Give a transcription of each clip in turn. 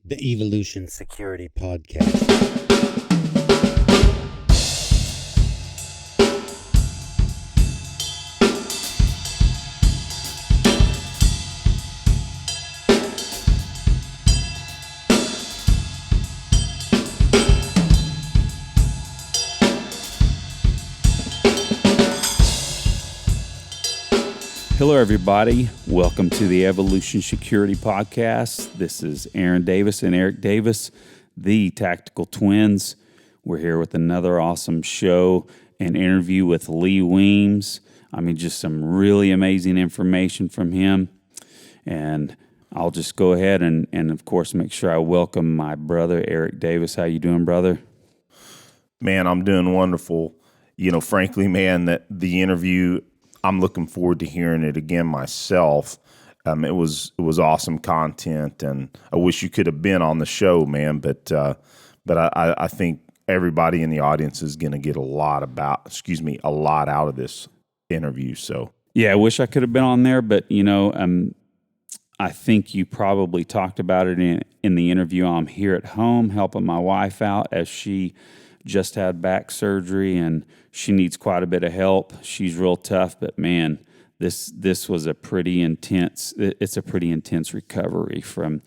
the Evolution Security Podcast. Hello, everybody. Welcome to the Evolution Security Podcast. This is Aaron Davis and Eric Davis, the Tactical Twins. We're here with another awesome show, an interview with Lee Weems. I mean, just some really amazing information from him. And I'll just go ahead and of course, make sure I welcome my brother, Eric Davis. How you doing, brother? Man, I'm doing wonderful. You know, frankly, man, that the interview, I'm looking forward to hearing it again myself. It was awesome content, and I wish you could have been on the show, man. But I think everybody in the audience is going to get a lot out of this interview. So yeah, I wish I could have been on there, but I think you probably talked about it in the interview. I'm here at home helping my wife out as she just had back surgery and she needs quite a bit of help. She's real tough, but man, this was a pretty intense. It's a pretty intense recovery from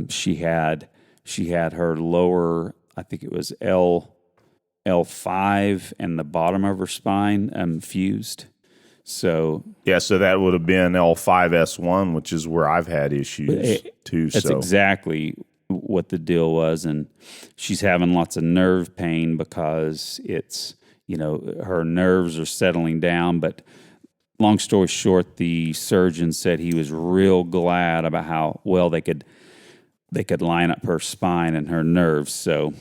she had her lower, I think it was L5 and the bottom of her spine fused. So yeah, so that would have been L5S1, which is where I've had issues too. That's exactly what the deal was, and she's having lots of nerve pain because it's, her nerves are settling down. But long story short, the surgeon said he was real glad about how well they could line up her spine and her nerves. So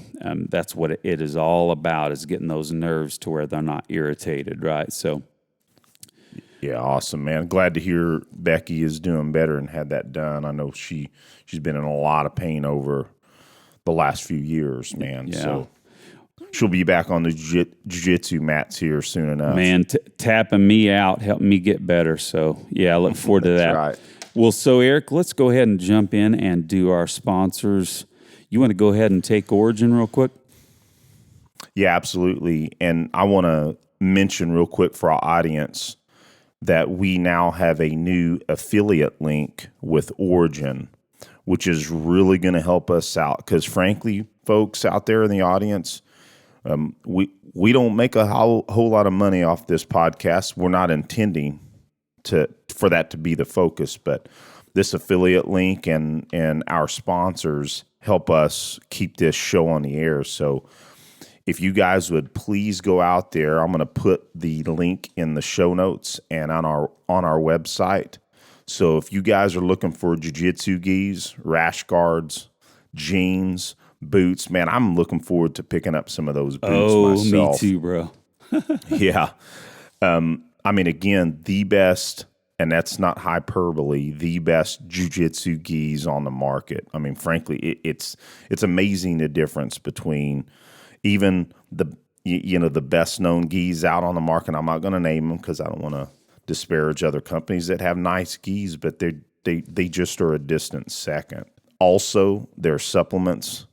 that's what it is all about, is getting those nerves to where they're not irritated, right? So yeah, awesome, man. Glad to hear Becky is doing better and had that done. I know she's been in a lot of pain over the last few years, man. Yeah. So she'll be back on the jiu-jitsu mats here soon enough. Man, tapping me out, helping me get better. So yeah, I look forward to that. Right. Well, so Eric, let's go ahead and jump in and do our sponsors. You want to go ahead and take Origin real quick? Yeah, absolutely. And I want to mention real quick for our audience that we now have a new affiliate link with Origin, which is really going to help us out. Because frankly, folks out there in the audience, we don't make a whole lot of money off this podcast. We're not intending for that to be the focus, but this affiliate link and our sponsors help us keep this show on the air. So if you guys would please go out there, I'm going to put the link in the show notes and on our website. So if you guys are looking for jiu-jitsu gis, rash guards, jeans, boots, man, I'm looking forward to picking up some of those boots myself. Me too, bro. Yeah. I mean, again, the best, and that's not hyperbole, the best jiu-jitsu gis on the market. I mean, frankly, it's amazing the difference between even the best known gis out on the market. I'm not going to name them because I don't want to disparage other companies that have nice gis, but they just are a distant second. Also, their supplements,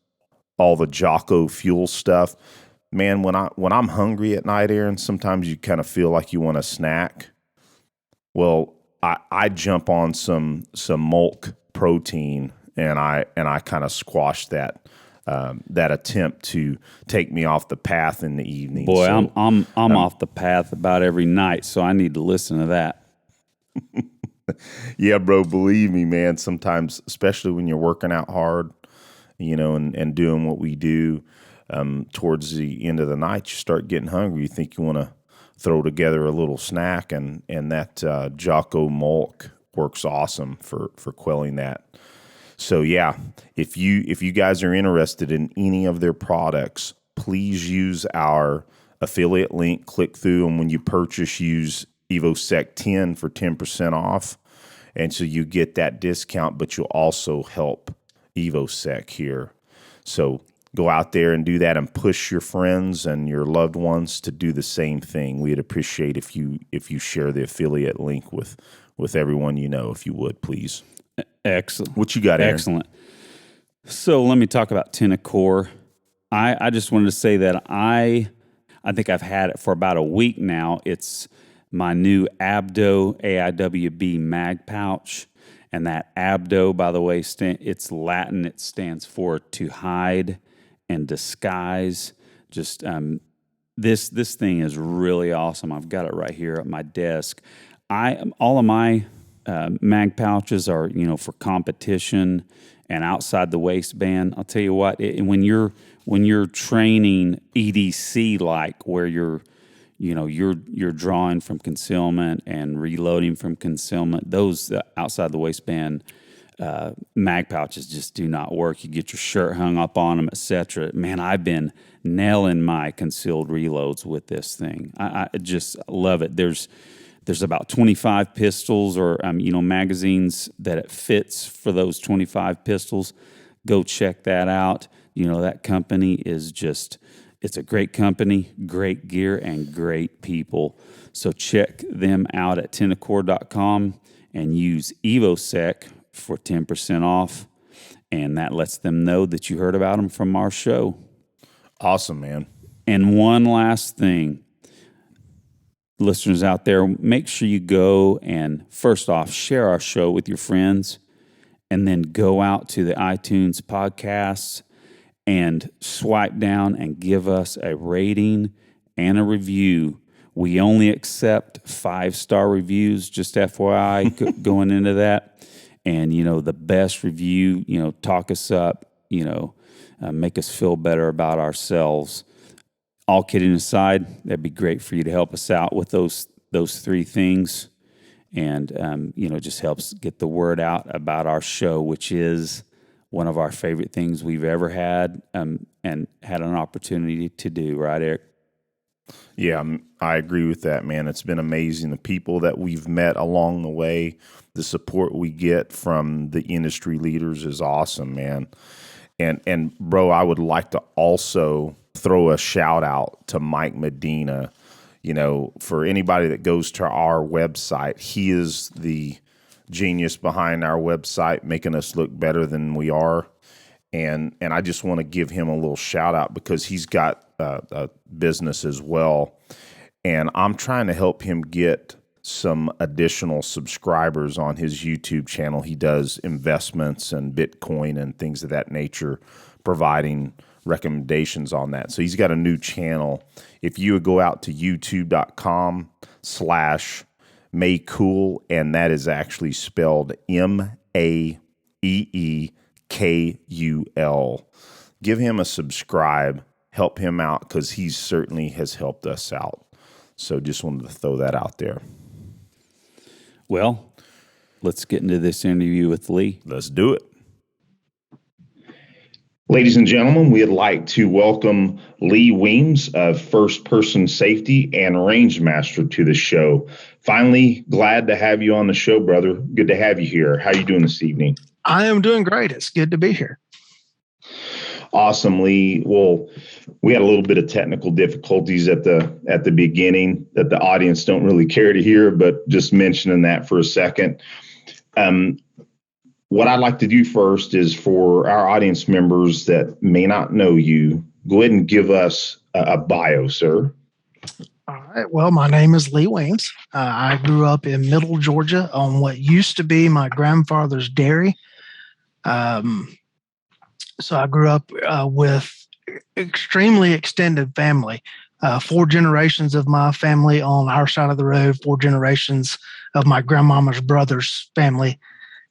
all the Jocko fuel stuff. Man, when I'm hungry at night, Aaron, sometimes you kind of feel like you want a snack. Well, I jump on some Mulk protein and I kind of squash that attempt to take me off the path in the evening. Boy, so, I'm off the path about every night, so I need to listen to that. Yeah, bro, believe me, man. Sometimes, especially when you're working out hard, and doing what we do, towards the end of the night, you start getting hungry. You think you want to throw together a little snack, and that Jocko Mulk works awesome for quelling that. So yeah, if you guys are interested in any of their products, please use our affiliate link. Click through, and when you purchase, use EvoSec10 for 10% off, and so you get that discount. But you'll also help EvoSec here. So go out there and do that, and push your friends and your loved ones to do the same thing. We'd appreciate if you share the affiliate link with everyone you know, if you would, please. Excellent. What you got, Aaron? Excellent. So let me talk about Tenacor. I just wanted to say that I think I've had it for about a week now. It's my new Abdo AIWB mag pouch. And that Abdo, by the way, it's Latin. It stands for to hide and disguise. Just this thing is really awesome. I've got it right here at my desk. All of my mag pouches are, for competition and outside the waistband. I'll tell you what, when you're training EDC, like where you're drawing from concealment and reloading from concealment, those outside the waistband mag pouches just do not work. You get your shirt hung up on them, etc. Man, I've been nailing my concealed reloads with this thing. I just love it. There's about 25 pistols or magazines that it fits for those 25 pistols. Go check that out. That company is just, it's a great company, great gear, and great people. So check them out at Tenacor.com and use EvoSec for 10% off. And that lets them know that you heard about them from our show. Awesome, man. And one last thing, listeners out there, make sure you go and first off, share our show with your friends, and then go out to the iTunes podcasts and swipe down and give us a rating and a review. We only accept 5-star reviews, just FYI, going into that. And, the best review, talk us up, make us feel better about ourselves. All kidding aside, that'd be great for you to help us out with those 3 things. And, just helps get the word out about our show, which is one of our favorite things we've ever had and had an opportunity to do. Right, Eric? Yeah, I agree with that, man. It's been amazing. The people that we've met along the way, the support we get from the industry leaders is awesome, man. And bro, I would like to also throw a shout out to Mike Medina. For anybody that goes to our website, he is the genius behind our website, making us look better than we are. And I just want to give him a little shout out because he's got a business as well. And I'm trying to help him get some additional subscribers on his YouTube channel. He does investments and Bitcoin and things of that nature, providing recommendations on that. So he's got a new channel. If you would go out to youtube.com/Maycool, and that is actually spelled MAEEKUL. Give him a subscribe, help him out, because he certainly has helped us out. So just wanted to throw that out there. Well, let's get into this interview with Lee. Let's do it. Ladies and gentlemen, we'd like to welcome Lee Weems of First Person Safety and Rangemaster to the show. Finally, glad to have you on the show, brother. Good to have you here. How are you doing this evening? I am doing great. It's good to be here. Awesome, Lee. Well, we had a little bit of technical difficulties at the beginning that the audience don't really care to hear, but just mentioning that for a second. What I'd like to do first is for our audience members that may not know you, go ahead and give us a bio, sir. All right. Well, my name is Lee Weems. I grew up in Middle Georgia on what used to be my grandfather's dairy. So I grew up with extremely extended family. 4 generations of my family on our side of the road, 4 generations of my grandmama's brother's family,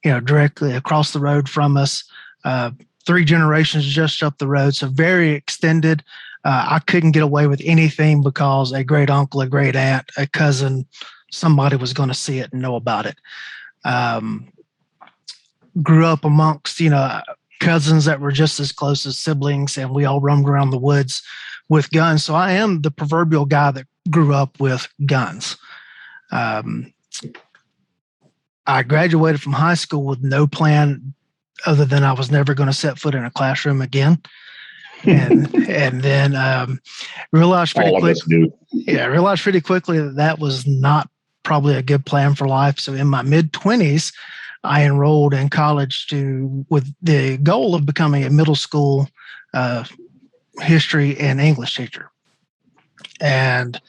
directly across the road from us, 3 generations just up the road. So very extended. I couldn't get away with anything because a great uncle, a great aunt, a cousin, somebody was going to see it and know about it. Grew up amongst, cousins that were just as close as siblings, and we all roamed around the woods with guns. So I am the proverbial guy that grew up with guns. I graduated from high school with no plan other than I was never going to set foot in a classroom again. And then realized pretty quickly that was not probably a good plan for life. So in my mid-20s, I enrolled in college with the goal of becoming a middle school history and English teacher. And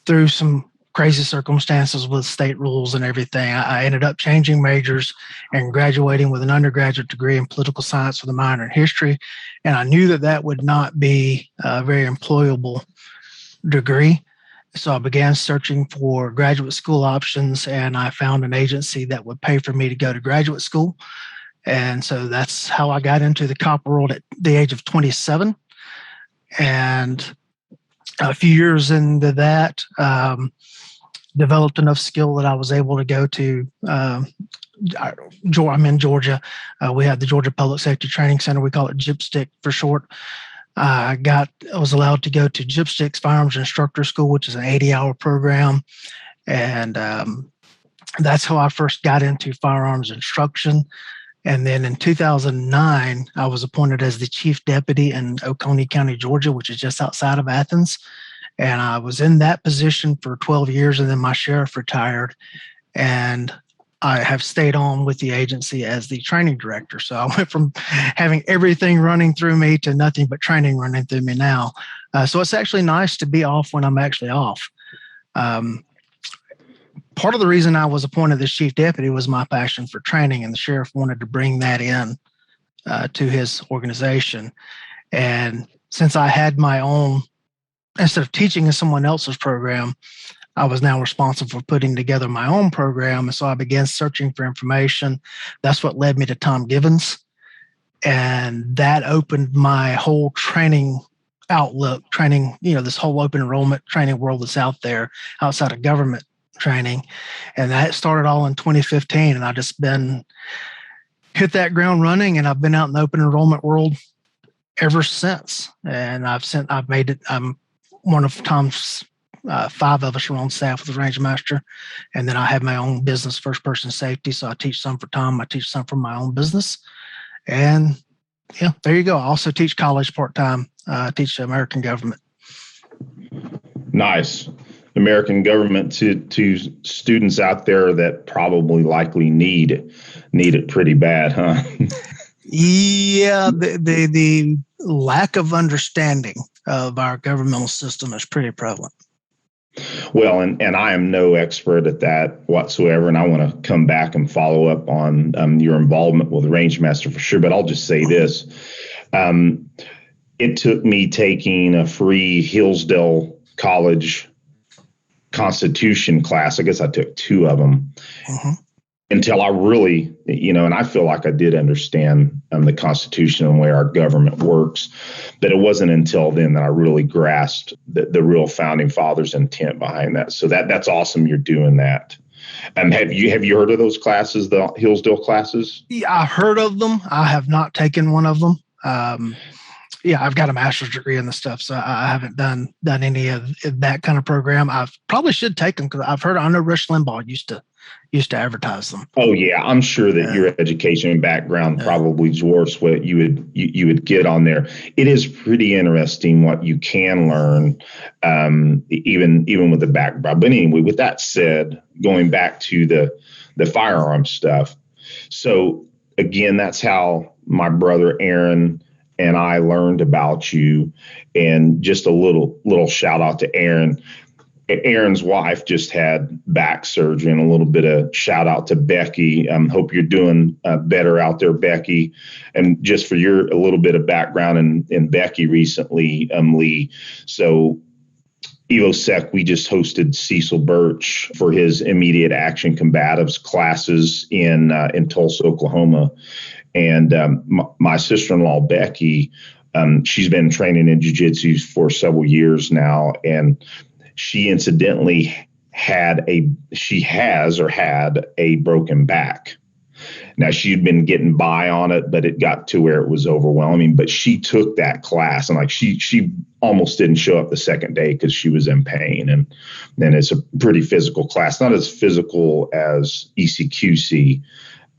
through some crazy circumstances with state rules and everything, I ended up changing majors and graduating with an undergraduate degree in political science with a minor in history. And I knew that would not be a very employable degree. So I began searching for graduate school options, and I found an agency that would pay for me to go to graduate school. And so that's how I got into the cop world at the age of 27. And a few years into that, developed enough skill that I was able to go to, I'm in Georgia. We have the Georgia Public Safety Training Center. We call it GPSTIC for short. I was allowed to go to GPSTIC's Firearms Instructor School, which is an 80-hour program. And that's how I first got into firearms instruction. And then in 2009, I was appointed as the chief deputy in Oconee County, Georgia, which is just outside of Athens. And I was in that position for 12 years, and then my sheriff retired. And I have stayed on with the agency as the training director. So I went from having everything running through me to nothing but training running through me now. So it's actually nice to be off when I'm actually off. Part of the reason I was appointed as chief deputy was my passion for training, and the sheriff wanted to bring that in to his organization. And since I had my own, instead of teaching in someone else's program, I was now responsible for putting together my own program. And so I began searching for information. That's what led me to Tom Givens. And that opened my whole training outlook, this whole open enrollment training world that's out there outside of government training. And that started all in 2015. And I just hit that ground running, and I've been out in the open enrollment world ever since. And I've made it. I'm one of Tom's 5 of us are on staff with the Rangemaster. And then I have my own business, First Person Safety. So I teach some for Tom. I teach some for my own business. And yeah, there you go. I also teach college part-time. I teach American government. Nice. American government to students out there that probably likely need it pretty bad, huh? Yeah, the lack of understanding of our governmental system is pretty prevalent. Well, and I am no expert at that whatsoever, and I want to come back and follow up on your involvement with Rangemaster for sure. But I'll just say this. It took me taking a free Hillsdale College Constitution class. I guess I took 2 of them until I really, and I feel like I did understand the Constitution and the way our government works. But it wasn't until then that I really grasped the real founding fathers' intent behind that. So that's awesome. You're doing that. Have you heard of those classes, the Hillsdale classes? Yeah, I heard of them. I have not taken one of them. I've got a master's degree in the stuff, so I haven't done any of that kind of program. I probably should take them because I know Rush Limbaugh used to advertise them. Oh yeah, I'm sure that your education and background probably dwarfs what you would get on there. It is pretty interesting what you can learn, even with the background. But anyway, with that said, going back to the firearm stuff. So again, that's how my brother Aaron and I learned about you. And just a little shout out to Aaron. Aaron's wife just had back surgery, and a little bit of shout out to Becky. Hope you're doing better out there, Becky. And just for a little bit of background in Becky recently, Lee. So EvoSec, we just hosted Cecil Birch for his immediate action combatives classes in Tulsa, Oklahoma. And my sister-in-law, Becky, she's been training in jiu-jitsu for several years now. And she incidentally had a broken back. Now, she'd been getting by on it, but it got to where it was overwhelming. But she took that class, and she almost didn't show up the second day because she was in pain. And then it's a pretty physical class, not as physical as ECQC,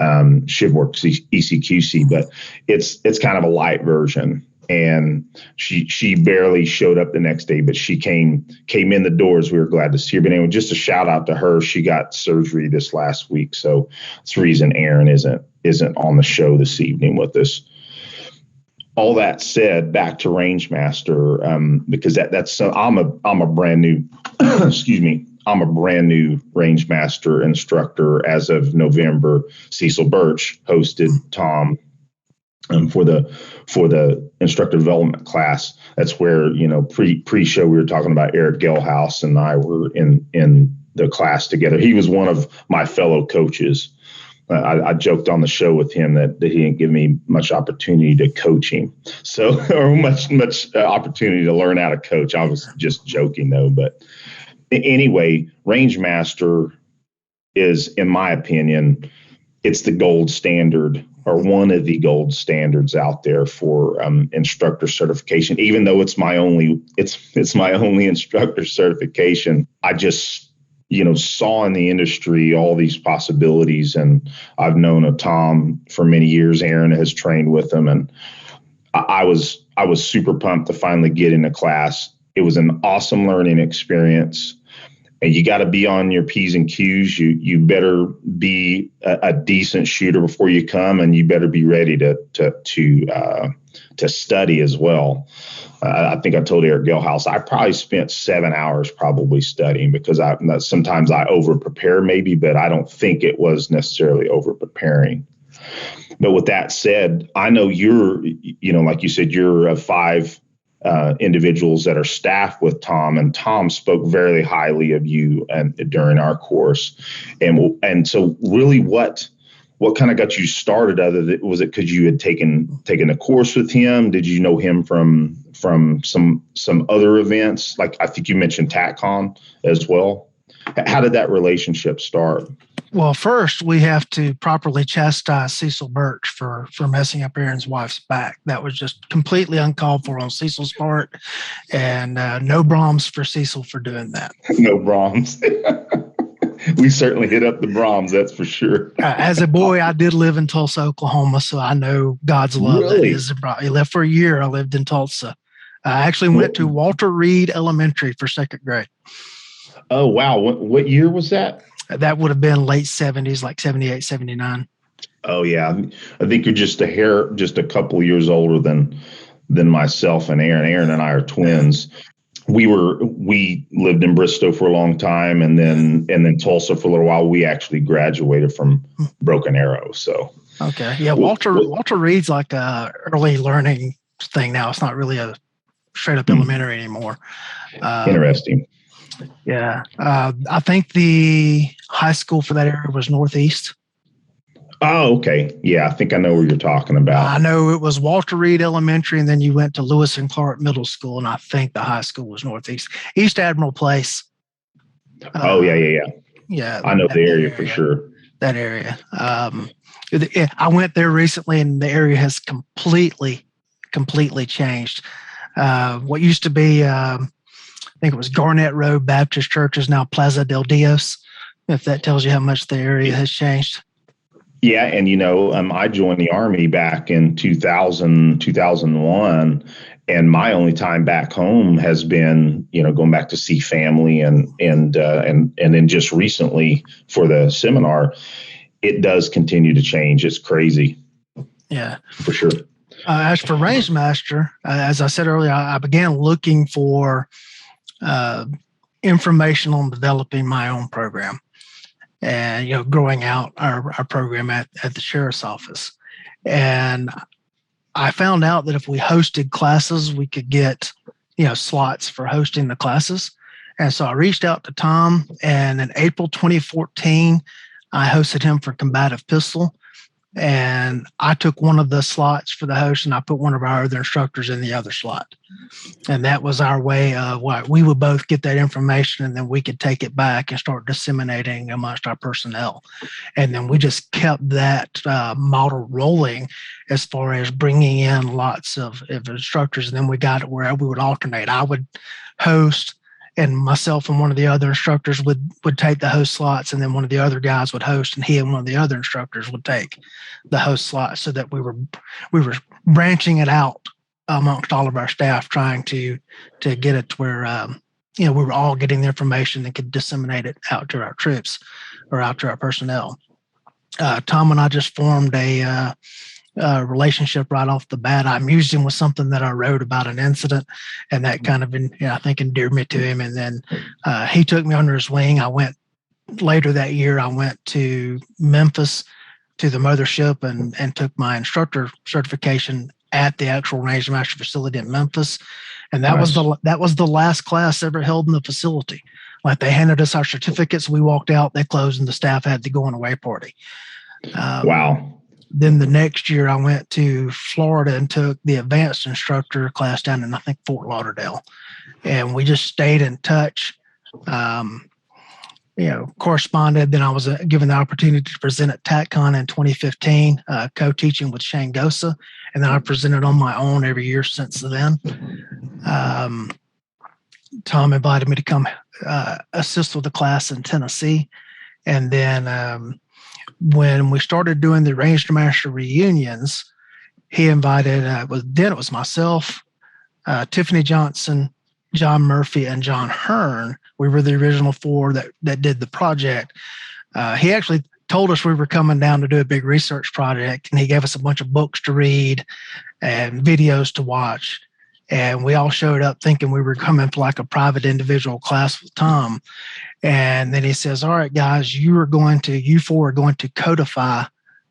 ShivWorks ECQC, but it's kind of a light version. and she barely showed up the next day, but she came in the doors. We were glad to see her. But anyway, just a shout out to her. She got surgery this last week, so that's the reason Aaron isn't on the show this evening with us. All that said, back to Rangemaster, because that's I'm a brand new excuse me. I'm a brand new Rangemaster instructor as of November. Cecil Birch hosted Tom for the instructor development class. That's where, pre-show we were talking about Eric Gelhaus and I were in the class together. He was one of my fellow coaches. I joked on the show with him that he didn't give me much opportunity to coach him, or much opportunity to learn how to coach. I was just joking though. But anyway, Rangemaster is, in my opinion, it's the gold standard, or one of the gold standards out there for instructor certification. Even though it's my only instructor certification, I just saw in the industry all these possibilities, and I've known of Tom for many years. Aaron has trained with him, and I was super pumped to finally get into class. It was an awesome learning experience. And you got to be on your P's and Q's. You better be a decent shooter before you come, and you better be ready to study as well. I think I told Eric Gelhaus I probably spent 7 hours probably studying, because sometimes I over prepare maybe, but I don't think it was necessarily over preparing. But with that said, I know you're, like you said, you're a 5 individuals that are staffed with Tom, and Tom spoke very highly of you and during our course. And so really what kind of got you started? Was it because you had taken a course with him? Did you know him from some other events? Like I think you mentioned TACCON as well. How did that relationship start? Well, first we have to properly chastise Cecil Birch for messing up Aaron's wife's back. That was just completely uncalled for on Cecil's part, and no Brahms for Cecil for doing that. No Brahms. We certainly hit up the Brahms, that's for sure. As a boy, I did live in Tulsa, Oklahoma, so I know God's love. Really? That is. I left for a year. I lived in Tulsa. I actually went to Walter Reed Elementary for 2nd grade. Oh, wow. What year was that? That would have been late 70s, like 78, 79. Oh, yeah. I think you're just a couple of years older than myself and Aaron. Aaron and I are twins. We lived in Bristow for a long time, and then Tulsa for a little while. We actually graduated from Broken Arrow. So okay, yeah. Walter Reed's like a early learning thing now. It's not really a straight up elementary anymore. Interesting. Yeah, I think the high school for that area was Northeast. Oh, okay. Yeah, I think I know what you're talking about. I know it was Walter Reed Elementary, and then you went to Lewis and Clark Middle School, and I think the high school was Northeast. East Admiral Place. Yeah. I know the area for sure. That area. I went there recently, and the area has completely changed. What used to be, I think it was Garnett Road Baptist Church, is now Plaza del Dios, if that tells you how much the area has changed. Yeah, and I joined the Army back in 2001, and my only time back home has been, going back to see family, and then just recently for the seminar. It does continue to change. It's crazy. Yeah, for sure. As for Rangemaster, as I said earlier, I began looking for information on developing my own program. And, growing out our program at the sheriff's office. And I found out that if we hosted classes, we could get, slots for hosting the classes. And so I reached out to Tom, and in April 2014, I hosted him for combative pistol. And I took one of the slots for the host, and I put one of our other instructors in the other slot. And that was our way of we would both get that information, and then we could take it back and start disseminating amongst our personnel. And then we just kept that model rolling as far as bringing in lots of instructors. And then we got it where we would alternate. I would host, and myself and one of the other instructors would take the host slots, and then one of the other guys would host, and he and one of the other instructors would take the host slots, so that we were branching it out amongst all of our staff, trying to get it to where we were all getting the information and could disseminate it out to our troops or out to our personnel. Tom and I just formed a relationship right off the bat. I amused him with something that I wrote about an incident, and that kind of, I think, endeared me to him. And then he took me under his wing. Later that year, I went to Memphis to the mothership and took my instructor certification at the actual Rangemaster facility in Memphis. And that was the last class ever held in the facility. Like, they handed us our certificates, we walked out, they closed, and the staff had to go on a away party. Wow. Then the next year I went to Florida and took the advanced instructor class down in, I think, Fort Lauderdale. And we just stayed in touch, corresponded. Then I was given the opportunity to present at TACCON in 2015, co-teaching with Shane Gosa. And then I presented on my own every year since then. Tom invited me to come assist with the class in Tennessee. And then when we started doing the Rangemaster reunions, he invited, it was myself, Tiffany Johnson, John Murphy, and John Hearn. We were the original four that did the project. He actually told us we were coming down to do a big research project, and he gave us a bunch of books to read and videos to watch. And we all showed up thinking we were coming for like a private individual class with Tom. And then he says, all right, guys, you four are going to codify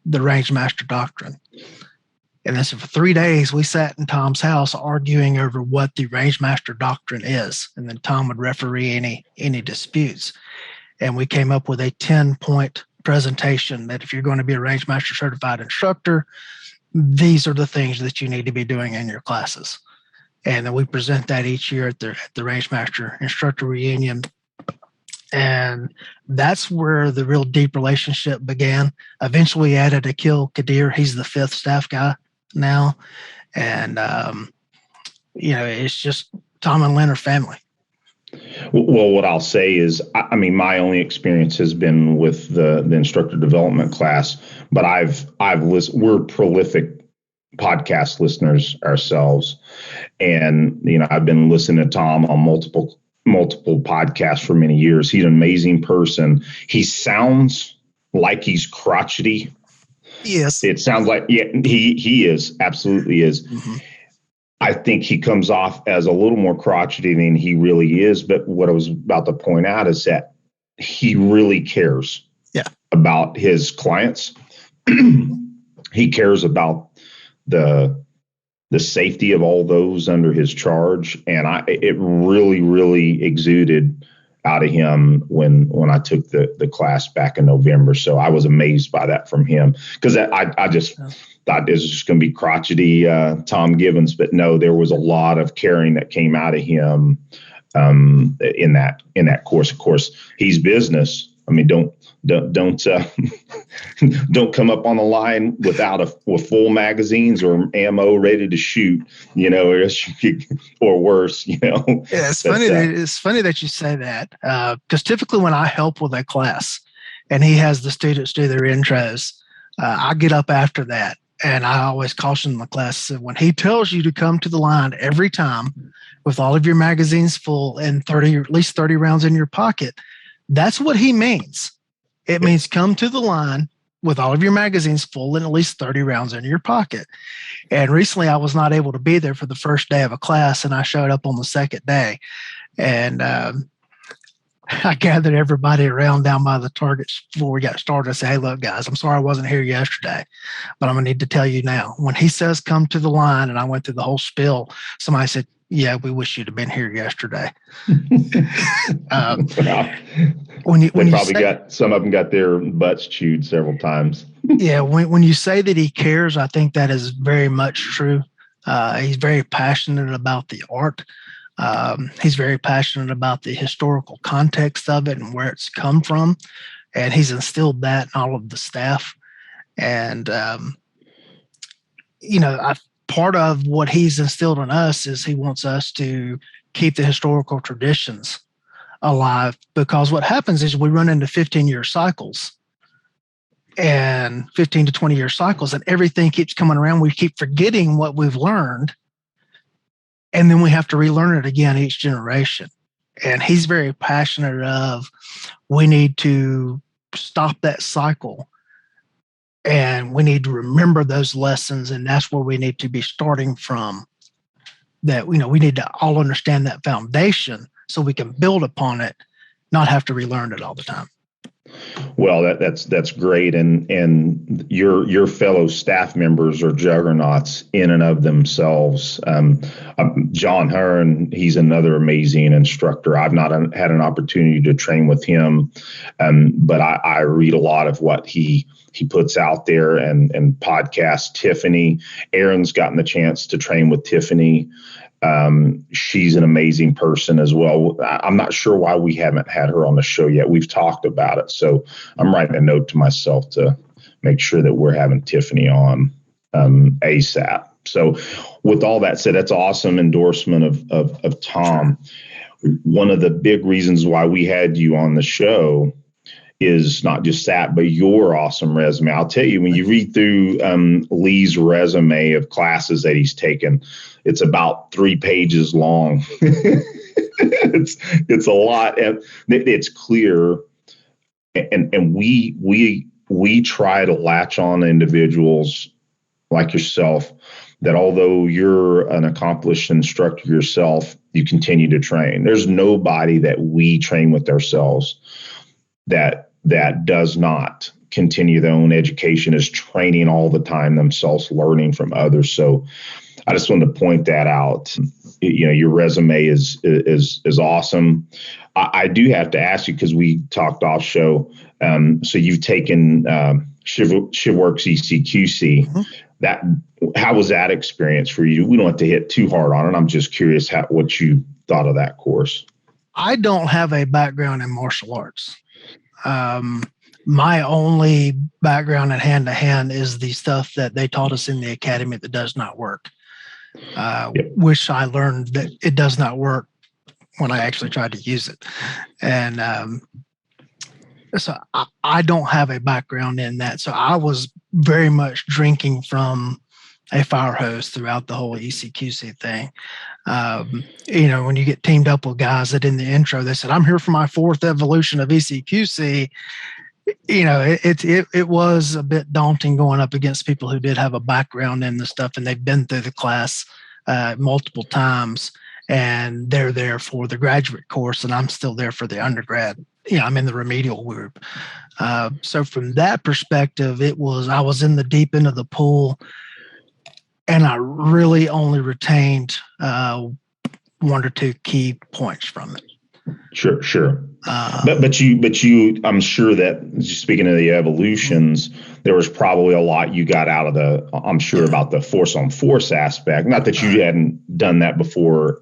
the Rangemaster doctrine. And then so for 3 days, we sat in Tom's house arguing over what the Rangemaster doctrine is. And then Tom would referee any disputes. And we came up with a 10-point presentation that if you're going to be a Rangemaster certified instructor, these are the things that you need to be doing in your classes. And then we present that each year at the Rangemaster Instructor Reunion. And that's where the real deep relationship began. Eventually we added Akil Kadir. He's the 5th staff guy now. And, it's just Tom and Lynn are family. Well, what I'll say is, my only experience has been with the instructor development class, but I've listened. We're prolific podcast listeners ourselves, and I've been listening to Tom on multiple podcasts for many years. He's an amazing person. He sounds like he's crotchety. Yes, it sounds like he is, absolutely is. Mm-hmm. I think he comes off as a little more crotchety than he really is. But what I was about to point out is that he really cares about his clients. He cares about the safety of all those under his charge. And it really, really exuded out of him when I took the class back in November. So I was amazed by that from him, because I just thought this was just going to be crotchety Tom Givens, but no, there was a lot of caring that came out of him in that course. Of course, he's business. Don't come up on the line with full magazines or ammo ready to shoot, or worse, Yeah, it's funny. It's funny that you say that, because typically when I help with a class and he has the students do their intros, I get up after that. And I always caution the class that when he tells you to come to the line every time with all of your magazines full and at least 30 rounds in your pocket, that's what he means. It means come to the line with all of your magazines full and at least 30 rounds in your pocket. And recently I was not able to be there for the first day of a class, and I showed up on the second day. And I gathered everybody around down by the targets before we got started. I said, hey, look, guys, I'm sorry I wasn't here yesterday, but I'm going to need to tell you now. When he says come to the line, and I went through the whole spiel, somebody said, yeah, we wish you'd have been here yesterday. Some of them got their butts chewed several times. Yeah, when you say that he cares, I think that is very much true. He's very passionate about the art. He's very passionate about the historical context of it and where it's come from. And he's instilled that in all of the staff. And, part of what he's instilled in us is he wants us to keep the historical traditions alive, because what happens is we run into 15-year cycles and 15 to 20-year cycles, and everything keeps coming around. We keep forgetting what we've learned. and then we have to relearn it again each generation. And he's very passionate of, we need to stop that cycle, and we need to remember those lessons, and that's where we need to be starting from. That, we need to all understand that foundation so we can build upon it, not have to relearn it all the time. Well, that's great, and your fellow staff members are juggernauts in and of themselves. John Hearn, he's another amazing instructor. I've not had an opportunity to train with him, but I read a lot of what he puts out there and podcasts. Tiffany, Aaron's gotten the chance to train with Tiffany. She's an amazing person as well. I'm not sure why we haven't had her on the show yet. We've talked about it. So I'm writing a note to myself to make sure that we're having Tiffany on ASAP. So with all that said, that's an awesome endorsement of Tom. One of the big reasons why we had you on the show is not just that, but your awesome resume. I'll tell you, when you read through Lee's resume of classes that he's taken, it's about 3 pages long. It's a lot, and it's clear. And we try to latch on to individuals like yourself that, although you're an accomplished instructor yourself, you continue to train. There's nobody that we train with ourselves that does not continue their own education, is training all the time themselves, learning from others. So I just wanted to point that out. Your resume is awesome. I do have to ask you, because we talked off show. So you've taken ShivWorks ECQC. Mm-hmm. How was that experience for you? We don't have to hit too hard on it. I'm just curious what you thought of that course. I don't have a background in martial arts. My only background in hand-to-hand is the stuff that they taught us in the academy that does not work. Which I learned that it does not work when I actually tried to use it. And so I don't have a background in that. So I was very much drinking from a fire hose throughout the whole ECQC thing. When you get teamed up with guys that in the intro, they said, I'm here for my 4th evolution of ECQC. It was a bit daunting going up against people who did have a background in the stuff, and they've been through the class multiple times, and they're there for the graduate course, and I'm still there for the undergrad. I'm in the remedial group. So from that perspective, I was in the deep end of the pool, and I really only retained 1 or 2 key points from it. Sure. But you, I'm sure that, speaking of the evolutions, there was probably a lot you got out of I'm sure about the force on force aspect. Not that you hadn't done that before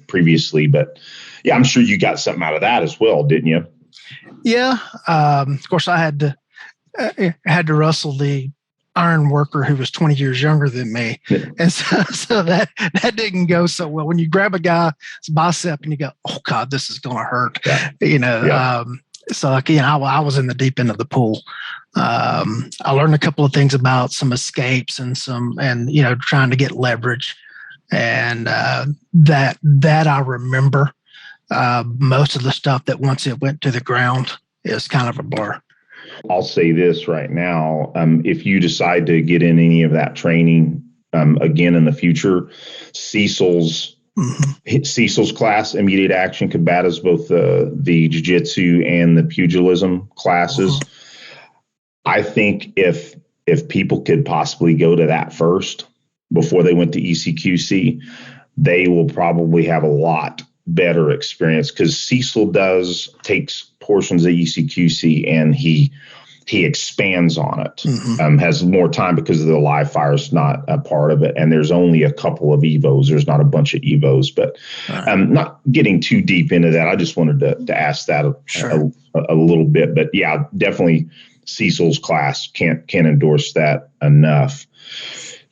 previously, but yeah, I'm sure you got something out of that as well, didn't you? Yeah. Of course, I had to wrestle the iron worker who was 20 years younger than me. And so that didn't go so well. When you grab a guy's bicep and you go, oh God, this is going to hurt, so again, I was in the deep end of the pool. I learned a couple of things about some escapes and trying to get leverage. And that I remember. Most of the stuff that once it went to the ground is kind of a blur. I'll say this right now. If you decide to get in any of that training again in the future, Cecil's class, immediate action combatives, both the jiu-jitsu and the pugilism classes. I think if people could possibly go to that first before they went to ECQC, they will probably have a lot better experience, because Cecil takes portions of ECQC and he expands on it. Has more time because of the live fire is not a part of it, and there's only a couple of evos. There's not a bunch of evos, but not getting too deep into that. I just wanted to ask that a little bit, but yeah, definitely Cecil's class can't endorse that enough.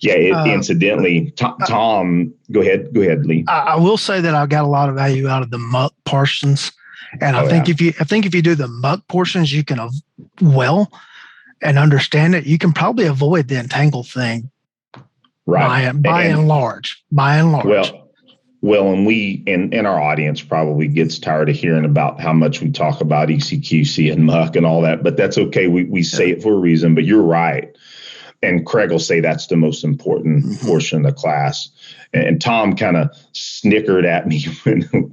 Yeah, incidentally, Tom, go ahead, Lee. I will say that I got a lot of value out of the muck portions, and I think if you do the muck portions, you can and understand it, you can probably avoid the entangle thing. Right. By and large. Well, Well, and we and our audience probably gets tired of hearing about how much we talk about ECQC and muck and all that, but that's okay. We say it for a reason, but you're right. And Craig will say that's the most important portion of the class. And Tom kind of snickered at me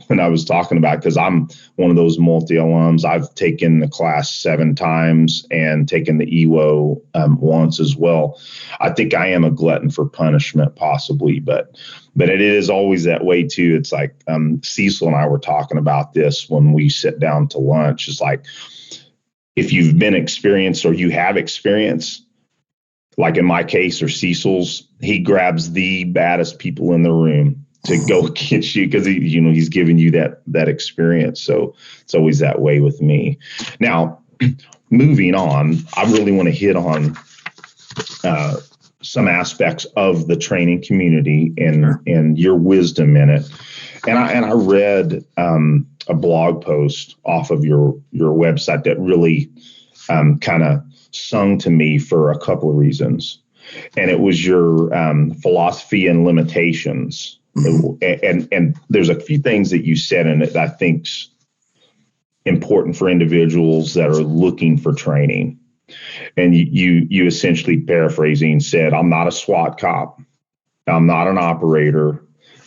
when I was talking about it, because I'm one of those multi-alums. I've taken the class 7 times and taken the EWO once as well. I think I am a glutton for punishment, possibly, but it is always that way too. It's like Cecil and I were talking about this when we sit down to lunch. It's like, if you've been experienced or you have experience, like in my case or Cecil's, he grabs the baddest people in the room to go against you because he's giving you that experience. So it's always that way with me. Now, moving on, I really want to hit on some aspects of the training community and your wisdom in it. And I read a blog post off of your website that really kind of sung to me for a couple of reasons. And it was your philosophy and limitations. And there's a few things that you said in it that I think's important for individuals that are looking for training. And you essentially, paraphrasing, said, I'm not a SWAT cop. I'm not an operator.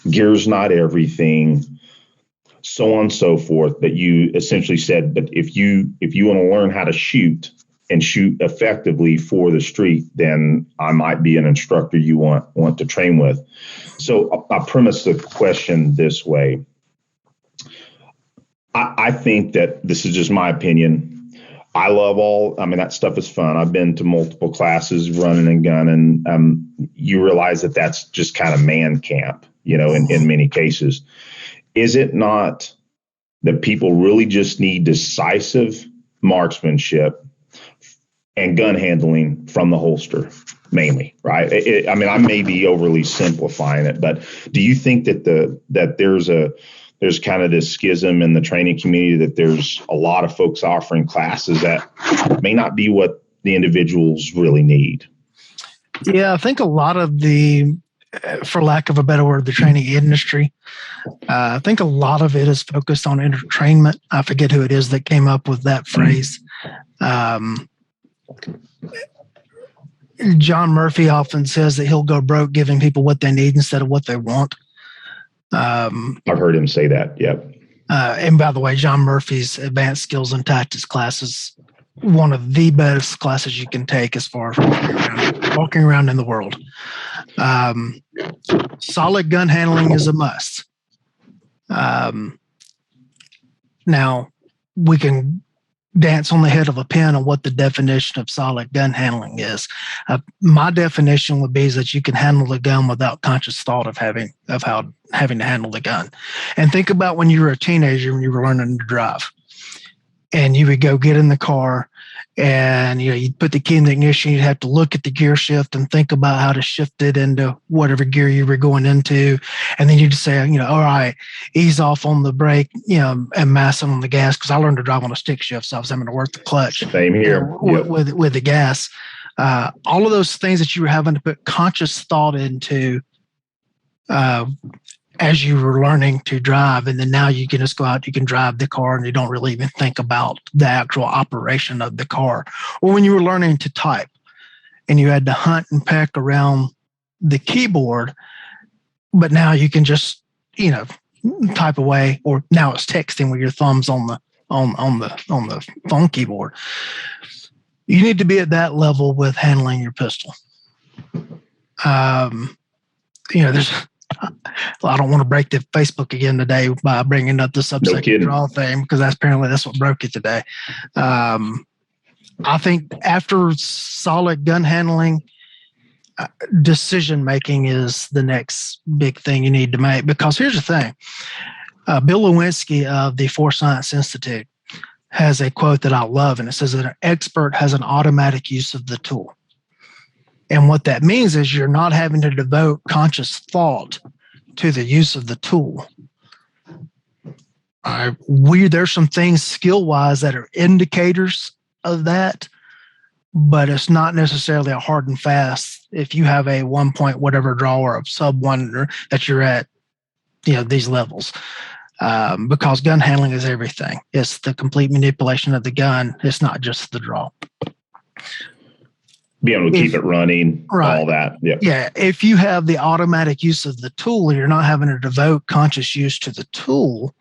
Gear's not everything, so on and so forth. But you essentially said, but if you want to learn how to shoot and shoot effectively for the street, then I might be an instructor you want to train with. So I premise the question this way. I think that this is just my opinion. I love that stuff is fun. I've been to multiple classes running and gunning. You realize that that's just kind of man camp, in many cases. Is it not that people really just need decisive marksmanship and gun handling from the holster, mainly, right? I may be overly simplifying it, but do you think that there's kind of this schism in the training community, that there's a lot of folks offering classes that may not be what the individuals really need? Yeah, I think a lot of the, for lack of a better word, the training industry, I think a lot of it is focused on entertainment. I forget who it is that came up with that phrase. John Murphy often says that he'll go broke giving people what they need instead of what they want. I've heard him say that. Yep. And by the way, John Murphy's Advanced Skills and Tactics class is one of the best classes you can take as far as walking around in the world. Solid gun handling is a must. Now, we can dance on the head of a pin on what the definition of solid gun handling is. My definition would be is that you can handle the gun without conscious thought of having to handle the gun. And think about when you were a teenager, when you were learning to drive, and you would go get in the car, and you'd put the key in the ignition. You'd have to look at the gear shift and think about how to shift it into whatever gear you were going into, and then you'd say, all right, ease off on the brake, and massing on the gas, because I learned to drive on a stick shift, so I was having to work the clutch. Same here. With the gas. All of those things that you were having to put conscious thought into as you were learning to drive. And then now you can just go out, you can drive the car, and you don't really even think about the actual operation of the car. Or when you were learning to type and you had to hunt and peck around the keyboard, but now you can just, type away, or now it's texting with your thumbs on the phone keyboard. You need to be at that level with handling your pistol. I don't want to break the Facebook again today by bringing up the subsecond draw thing, because that's what broke it today. I think after solid gun handling, decision making is the next big thing you need to make. Because here's the thing: Bill Lewinsky of the Force Science Institute has a quote that I love, and it says that an expert has an automatic use of the tool. And what that means is you're not having to devote conscious thought to the use of the tool. There's some things skill-wise that are indicators of that, but it's not necessarily a hard and fast. If you have a 1 point whatever draw or a sub 1 that you're at these levels. Because gun handling is everything. It's the complete manipulation of the gun. It's not just the draw. Be able to keep it running, right. All that. Yep. Yeah. If you have the automatic use of the tool, you're not having to devote conscious use to the tool.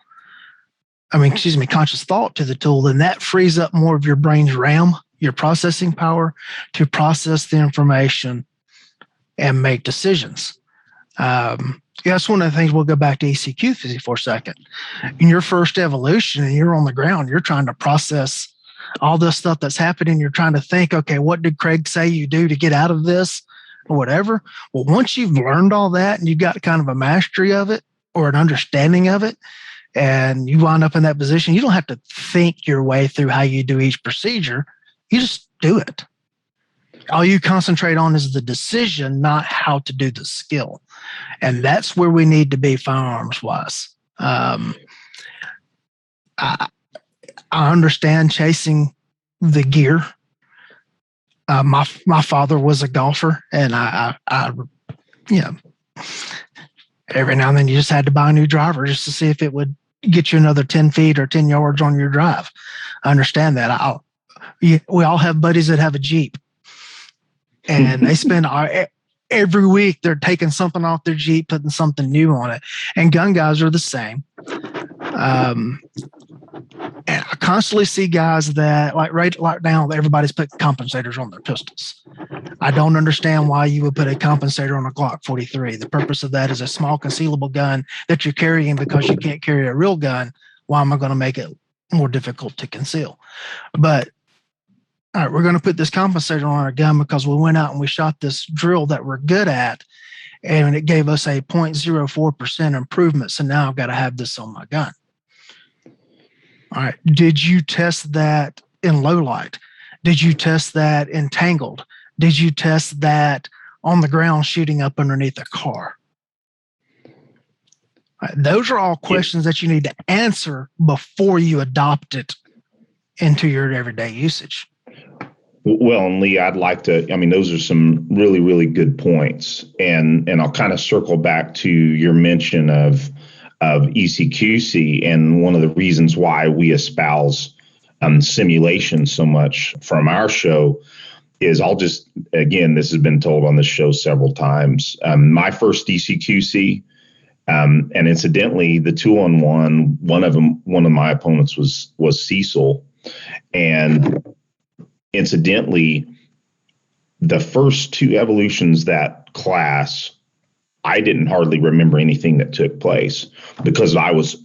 Conscious thought to the tool, then that frees up more of your brain's RAM, your processing power, to process the information and make decisions. That's one of the things. We'll go back to ECQ for a second. In your first evolution and you're on the ground, you're trying to process all this stuff that's happening. You're trying to think, okay, what did Craig say you do to get out of this or whatever? Well, once you've learned all that and you've got kind of a mastery of it or an understanding of it, and you wind up in that position, you don't have to think your way through how you do each procedure. You just do it. All you concentrate on is the decision, not how to do the skill. And that's where we need to be firearms wise. I understand chasing the gear. My father was a golfer, and I every now and then you just had to buy a new driver just to see if it would get you another 10 feet or 10 yards on your drive. I understand that. We all have buddies that have a Jeep, and they spend every week they're taking something off their Jeep, putting something new on it. And gun guys are the same. And I constantly see guys that right now, everybody's putting compensators on their pistols. I don't understand why you would put a compensator on a Glock 43. The purpose of that is a small concealable gun that you're carrying because you can't carry a real gun. Why am I going to make it more difficult to conceal? But all right, we're going to put this compensator on our gun because we went out and we shot this drill that we're good at, and it gave us a 0.04% improvement. So now I've got to have this on my gun. All right. Did you test that in low light? Did you test that in tangled? Did you test that on the ground shooting up underneath a car? All right, those are all questions that you need to answer before you adopt it into your everyday usage. Well, and Lee, I'd like to, those are some really, really good points. And I'll kind of circle back to your mention of ECQC, and one of the reasons why we espouse simulation so much from our show is again, this has been told on this show several times. My first ECQC, and incidentally, the 2-on-1, one of my opponents was Cecil. And incidentally, the first two evolutions that class, I didn't hardly remember anything that took place because I was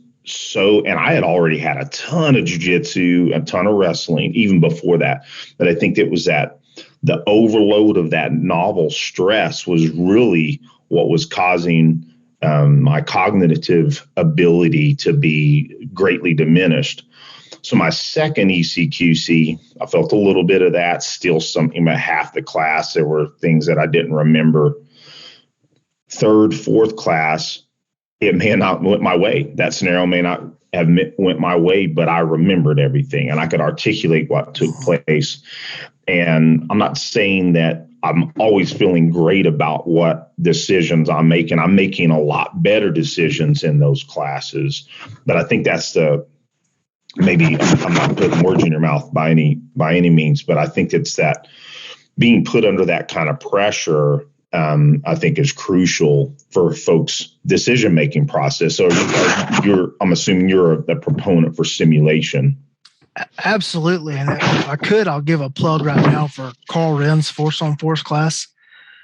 and I had already had a ton of jiu-jitsu, a ton of wrestling, even before that. But I think it was that the overload of that novel stress was really what was causing my cognitive ability to be greatly diminished. So my second ECQC, I felt a little bit of that, still something about half the class. There were things that I didn't remember. Third, fourth class, it may not went my way. That scenario may not have went my way, but I remembered everything and I could articulate what took place. And I'm not saying that I'm always feeling great about what decisions I'm making. I'm making a lot better decisions in those classes, but I think that's maybe I'm not putting words in your mouth by any means, but I think it's that being put under that kind of pressure, I think is crucial for folks' decision-making process. So I'm assuming you're a proponent for simulation. Absolutely. And if I could, I'll give a plug right now for Carl Wren's Force on Force class.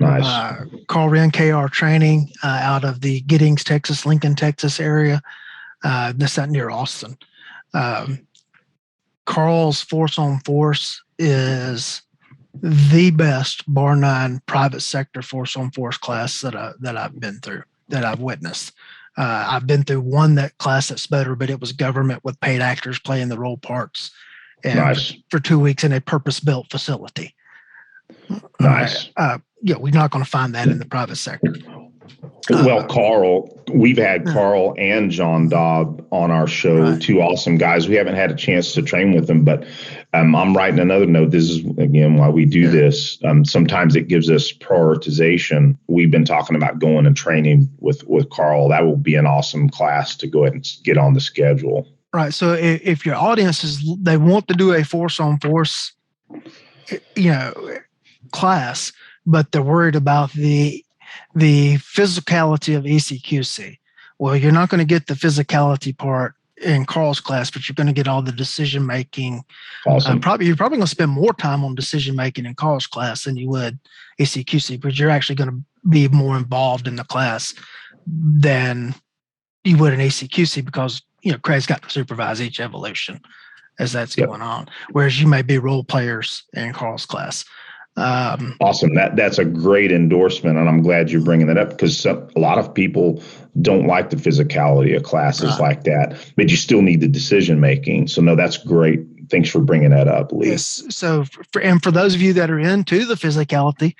Nice. Carl Wren, KR Training, out of the Giddings, Texas, Lincoln, Texas area. That's out near Austin. Carl's Force on Force is the best, bar none, private sector force on force class that I've been through, that I've witnessed. I've been through one class that's better, but it was government with paid actors playing the role parts, and nice. for 2 weeks in a purpose-built facility. Nice. We're not going to find that in the private sector. Well, Carl, we've had Carl and John Dobb on our show, two awesome guys. We haven't had a chance to train with them, but I'm writing another note. This is, again, why we do this. Sometimes it gives us prioritization. We've been talking about going and training with Carl. That will be an awesome class to go ahead and get on the schedule. Right. So if your audience they want to do a force on force, class, but they're worried about the physicality of ECQC. Well, you're not going to get the physicality part in Carl's class, but you're going to get all the decision making. Awesome. You're probably going to spend more time on decision making in Carl's class than you would ECQC, but you're actually going to be more involved in the class than you would in ECQC because Craig's got to supervise each evolution as that's going on, whereas you may be role players in Carl's class. Awesome. That's a great endorsement, and I'm glad you're bringing that up because a lot of people don't like the physicality of classes like that, but you still need the decision making. So no, that's great. Thanks for bringing that up, Lee. Yes. So, for those of you that are into the physicality,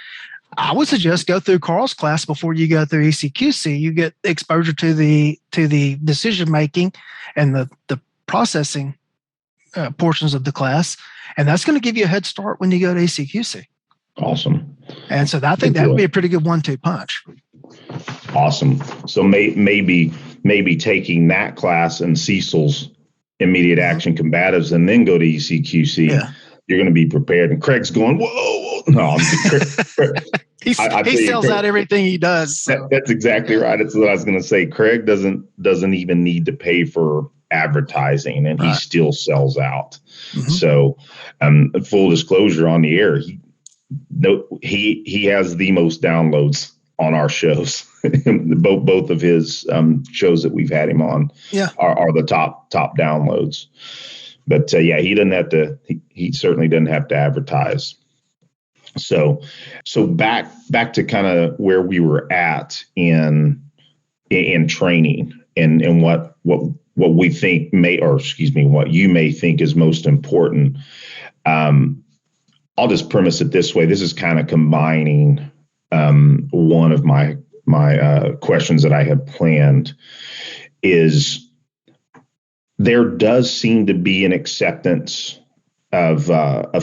I would suggest go through Carl's class before you go through ECQC. You get exposure to the decision making and the processing portions of the class, and that's going to give you a head start when you go to ECQC. Awesome. And so I think that would be a pretty good 1-2 punch. Awesome. So maybe taking that class and Cecil's immediate action combatives and then go to ECQC. Yeah. You're going to be prepared. And Craig's going, whoa. No, he sells out everything he does. So. That's exactly right. That's what I was going to say. Craig doesn't even need to pay for advertising, and he still sells out. Mm-hmm. So full disclosure on the air, he has the most downloads on our shows. both of his shows that we've had him on are the top downloads. But he doesn't have to. He certainly doesn't have to advertise. So back to kind of where we were at in training and what we think what you may think is most important. I'll just premise it this way. This is kind of combining one of my questions that I had planned is there does seem to be an acceptance of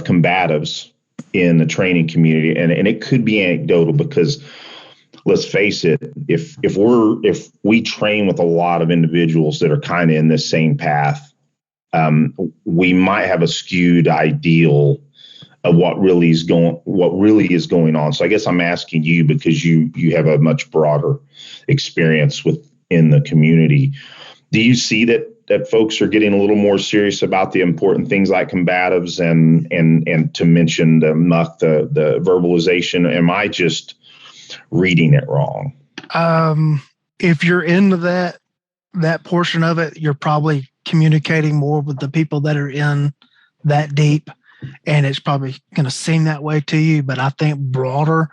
combatives in the training community, and it could be anecdotal because let's face it, if we train with a lot of individuals that are kind of in this same path, we might have a skewed ideal of what really is going on. So I guess I'm asking you because you have a much broader experience within the community. Do you see that folks are getting a little more serious about the important things like combatives and to mention the MUC, the verbalization? Am I just reading it wrong? If you're into that portion of it, you're probably communicating more with the people that are in that deep, and it's probably going to seem that way to you. But I think broader,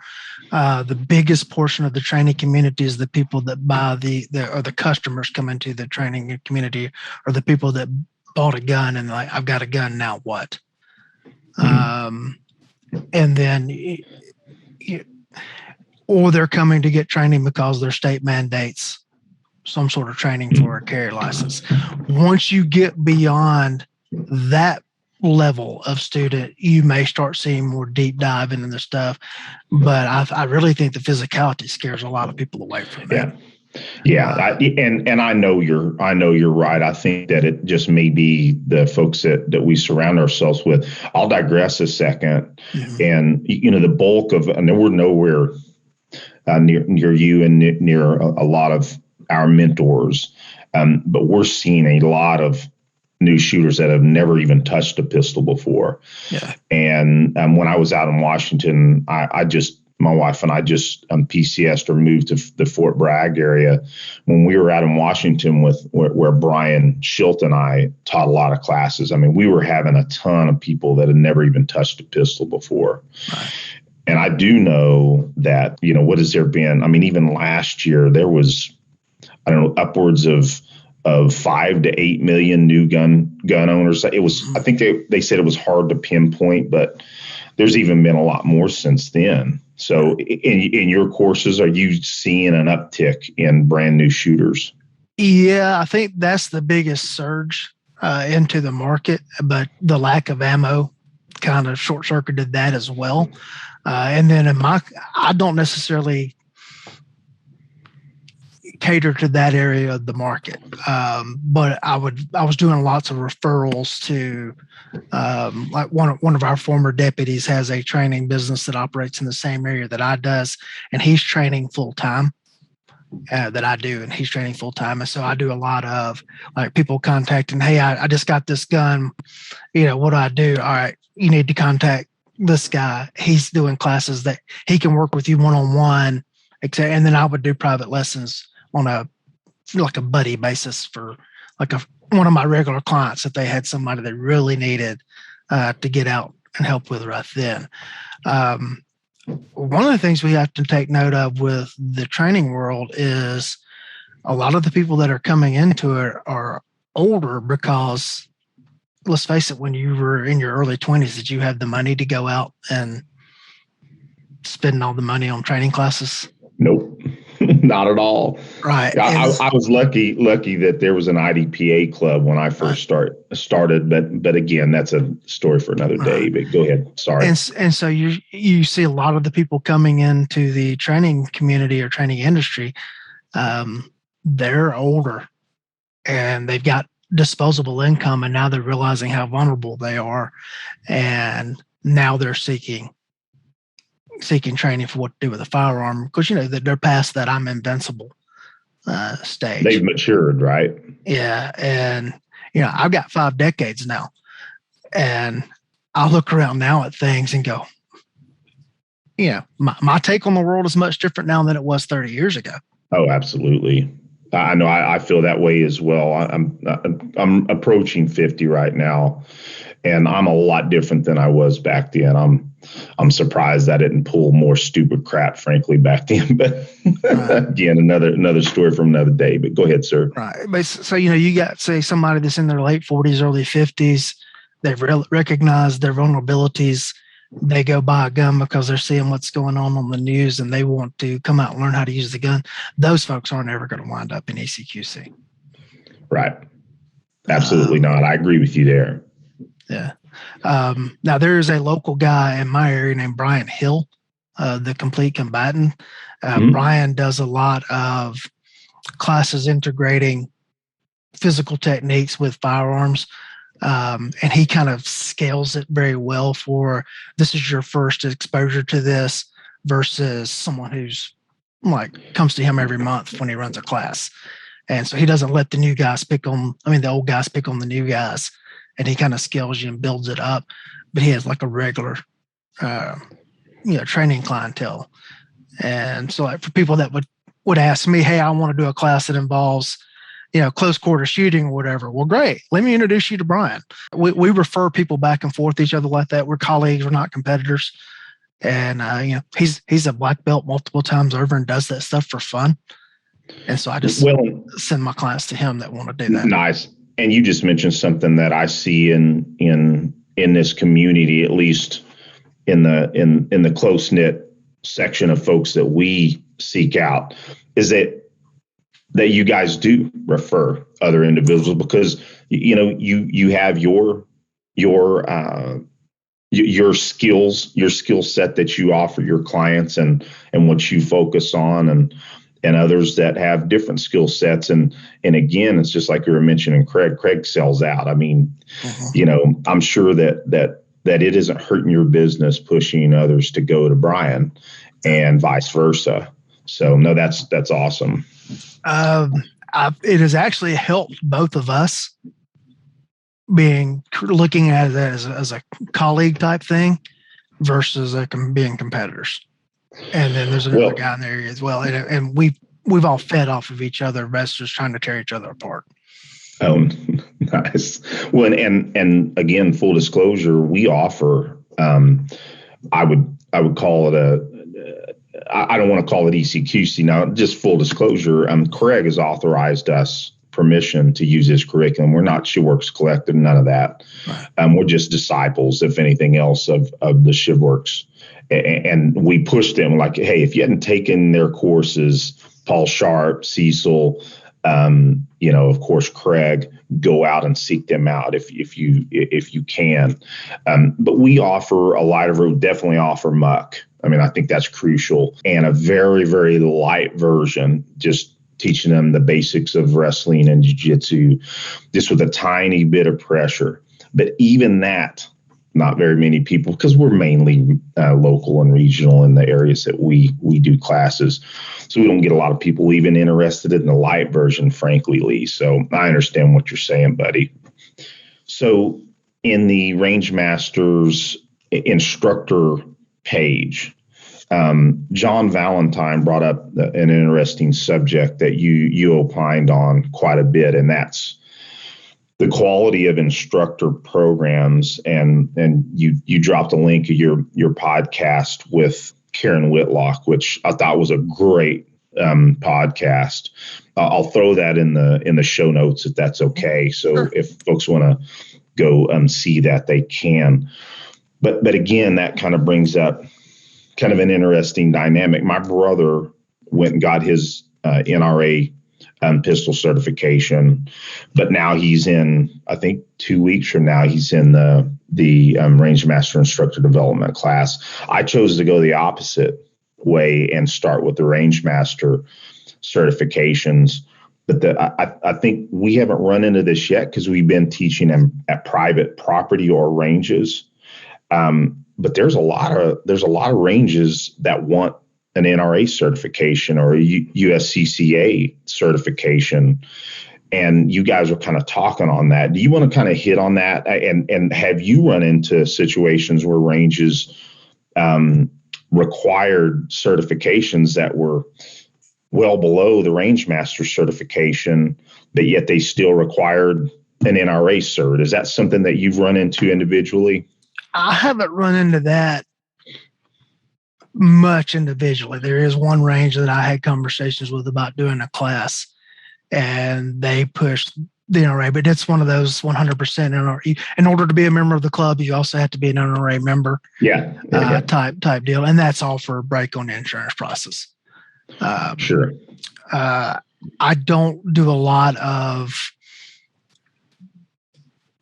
the biggest portion of the training community is the people that buy or the customers come into the training community, or the people that bought a gun and like, I've got a gun, now what? And then, or they're coming to get training because their state mandates some sort of training for a carry license. Once you get beyond that level of student, you may start seeing more deep dive into the stuff. But I really think the physicality scares a lot of people away from that. Yeah. And I know you're right. I think that it just may be the folks that we surround ourselves with. I'll digress a second. Mm-hmm. And the bulk of, and we're nowhere near you and near a lot of our mentors, but we're seeing a lot of new shooters that have never even touched a pistol before. Yeah. And when I was out in Washington, my wife and I just PCS'd or moved to the Fort Bragg area. When we were out in Washington where Brian Schilt and I taught a lot of classes, I mean, we were having a ton of people that had never even touched a pistol before. Right. And I do know that, what has there been? I mean, even last year, there was, I don't know, upwards of 5 to 8 million new gun owners. It was, I think they said it was hard to pinpoint, but there's even been a lot more since then. So in your courses, are you seeing an uptick in brand new shooters? Yeah, I think that's the biggest surge into the market, but the lack of ammo kind of short circuited that as well. And then I don't necessarily cater to that area of the market, but I was doing lots of referrals to like one of our former deputies has a training business that operates in the same area that I does, and he's training full time. That I do, and he's training full time, and so I do a lot of like people contacting, hey, I just got this gun, what do I do? All right, you need to contact this guy. He's doing classes that he can work with you one-on-one, and then I would do private lessons on a buddy basis for one of my regular clients if they had somebody that really needed to get out and help with right then. One of the things we have to take note of with the training world is a lot of the people that are coming into it are older because, let's face it, when you were in your early 20s, did you have the money to go out and spend all the money on training classes? Nope, not at all. Right. I was lucky that there was an IDPA club when I first started, but again, that's a story for another day. But go ahead. Sorry. And so you see a lot of the people coming into the training community or training industry, they're older and they've got disposable income, and now they're realizing how vulnerable they are, and now they're seeking training for what to do with a firearm, because that they're past that I'm invincible stage. They've matured, right? Yeah, and I've got 5 decades now, and I look around now at things and go, my take on the world is much different now than it was 30 years ago. Oh, absolutely. I know I feel that way as well. I'm approaching 50 right now, and I'm a lot different than I was back then. I'm surprised I didn't pull more stupid crap, frankly, back then. But again, another story from another day. But go ahead, sir. Right. But so you got, say, somebody that's in their late 40s, early 50s. They've recognized their vulnerabilities. They go buy a gun because they're seeing what's going on the news, and they want to come out and learn how to use the gun. Those folks aren't ever going to wind up in ECQC. Right. Absolutely not. I agree with you there. Yeah. Now, there is a local guy in my area named Brian Hill, the complete combatant. Brian does a lot of classes integrating physical techniques with firearms. And he kind of scales it very well for this is your first exposure to this versus someone who's comes to him every month when he runs a class. And so he doesn't let the old guys pick on the new guys, and he kind of scales you and builds it up. But he has a regular, training clientele. And so for people that would ask me, hey, I want to do a class that involves close quarter shooting or whatever. Well, great. Let me introduce you to Brian. We refer people back and forth each other like that. We're colleagues. We're not competitors. And, he's a black belt multiple times over and does that stuff for fun. And so I just send my clients to him that want to do that. Nice. And you just mentioned something that I see in this community, at least in the close knit section of folks that we seek out, is that you guys do refer other individuals because you have your skill set that you offer your clients and what you focus on, and others that have different skill sets, and again, it's just like you were mentioning, Craig sells out. I mean, I'm sure that it isn't hurting your business pushing others to go to Brian and vice versa. So no, that's awesome. It has actually helped both of us looking at it as a colleague type thing versus being competitors. And then there's another guy in the area as well. And we've all fed off of each other versus trying to tear each other apart. Oh, nice. Well, and again, full disclosure, we offer, I would call it I don't want to call it ECQC now, just full disclosure. Craig has authorized us permission to use his curriculum. We're not She Works Collective, none of that. We're just disciples, if anything else, of the ShivWorks. And we push them like, hey, if you hadn't taken their courses, Paul Sharp, Cecil, of course, Craig, go out and seek them out if you can. But we offer a lighter version, definitely offer muck. I mean, I think that's crucial, and a very, very light version, just teaching them the basics of wrestling and jiu-jitsu, just with a tiny bit of pressure. But even that, not very many people, because we're mainly local and regional in the areas that we do classes. So we don't get a lot of people even interested in the light version, frankly, Lee. So I understand what you're saying, buddy. So in the Rangemasters instructor page, John Valentine brought up an interesting subject that you opined on quite a bit, and that's the quality of instructor programs. And you dropped a link of your podcast with Karen Whitlock, which I thought was a great podcast. I'll throw that in the show notes if that's okay. So sure. If folks want to go see that, they can. But again, that kind of brings up kind of an interesting dynamic. My brother went and got his NRA pistol certification, but now he's in, I think 2 weeks from now, he's in the Rangemaster Instructor Development class. I chose to go the opposite way and start with the Rangemaster certifications. But I think we haven't run into this yet because we've been teaching them at private property or ranges. But there's a lot of ranges that want an NRA certification or a USCCA certification. And you guys are kind of talking on that. Do you want to kind of hit on that? And have you run into situations where ranges required certifications that were well below the Rangemaster certification, but yet they still required an NRA cert? Is that something that you've run into individually? I haven't run into that much individually. There is one range that I had conversations with about doing a class, and they pushed the NRA, but it's one of those 100% NRA. In order to be a member of the club, you also have to be an NRA member. Type deal, and that's all for a break on the insurance process. Sure. I don't do a lot of.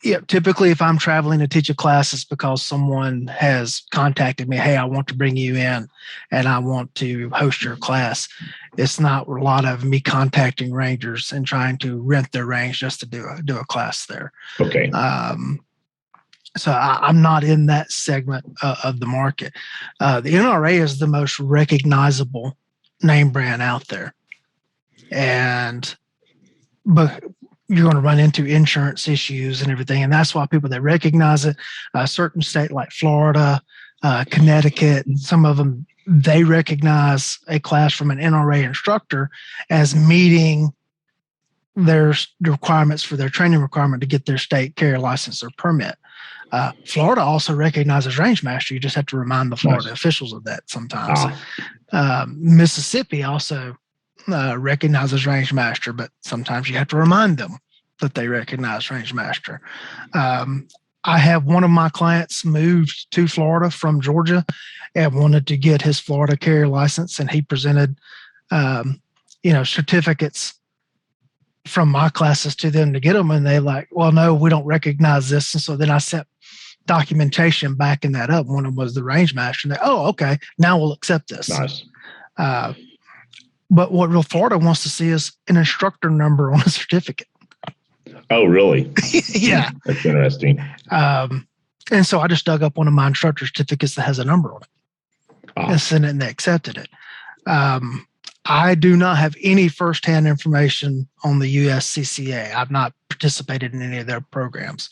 Yeah, typically if I'm traveling to teach a class, it's because someone has contacted me. Hey, I want to bring you in and I want to host your class. It's not a lot of me contacting rangers and trying to rent their range just to do a class there. Okay. So I'm not in that segment of the market. The NRA is the most recognizable name brand out there. But you're going to run into insurance issues and everything. And that's why people that recognize it, a certain state like Florida, Connecticut, and some of them, they recognize a class from an NRA instructor as meeting their requirements for their training requirement to get their state carrier license or permit. Florida also recognizes Rangemaster. You just have to remind the Florida officials of that sometimes. Mississippi also recognizes Rangemaster, but sometimes you have to remind them that they recognize Rangemaster. I have one of my clients moved to Florida from Georgia and wanted to get his Florida carrier license, and he presented, certificates from my classes to them to get them, and they like, well, no, we don't recognize this. And so then I sent documentation backing that up. One of them was the Rangemaster, and they, oh, okay, now we'll accept this. Nice. But what Real Florida wants to see is an instructor number on a certificate. Oh, really? Yeah. That's interesting. And so I just dug up one of my instructor certificates that has a number on it and sent it, and they accepted it. I do not have any firsthand information on the USCCA. I've not participated in any of their programs.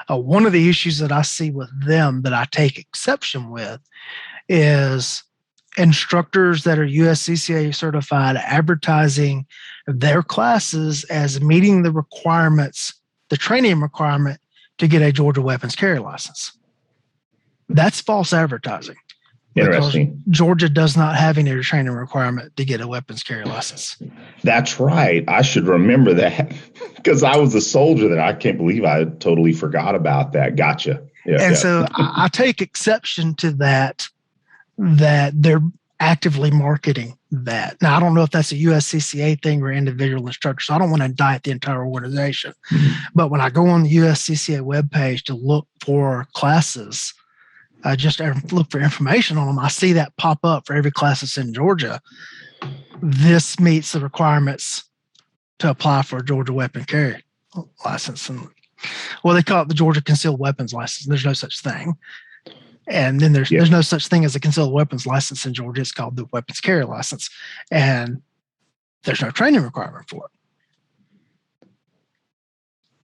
One of the issues that I see with them that I take exception with is instructors that are USCCA certified advertising their classes as meeting the requirements, the training requirement to get a Georgia weapons carry license. That's false advertising. Interesting. Georgia does not have any training requirement to get a weapons carry license. That's right. I should remember that because I was a soldier that I can't believe I totally forgot about that. Gotcha. Yeah, So I take exception to that they're actively marketing that. Now, I don't know if that's a USCCA thing or individual instructor, so I don't want to indict the entire organization. Mm-hmm. But when I go on the USCCA webpage to look for classes, just look for information on them, I see that pop up for every class that's in Georgia. This meets the requirements to apply for a Georgia weapon carry license. And well, they call it the Georgia Concealed Weapons License. There's no such thing. And then there's no such thing as a concealed weapons license in Georgia. It's called the weapons carry license. And there's no training requirement for it.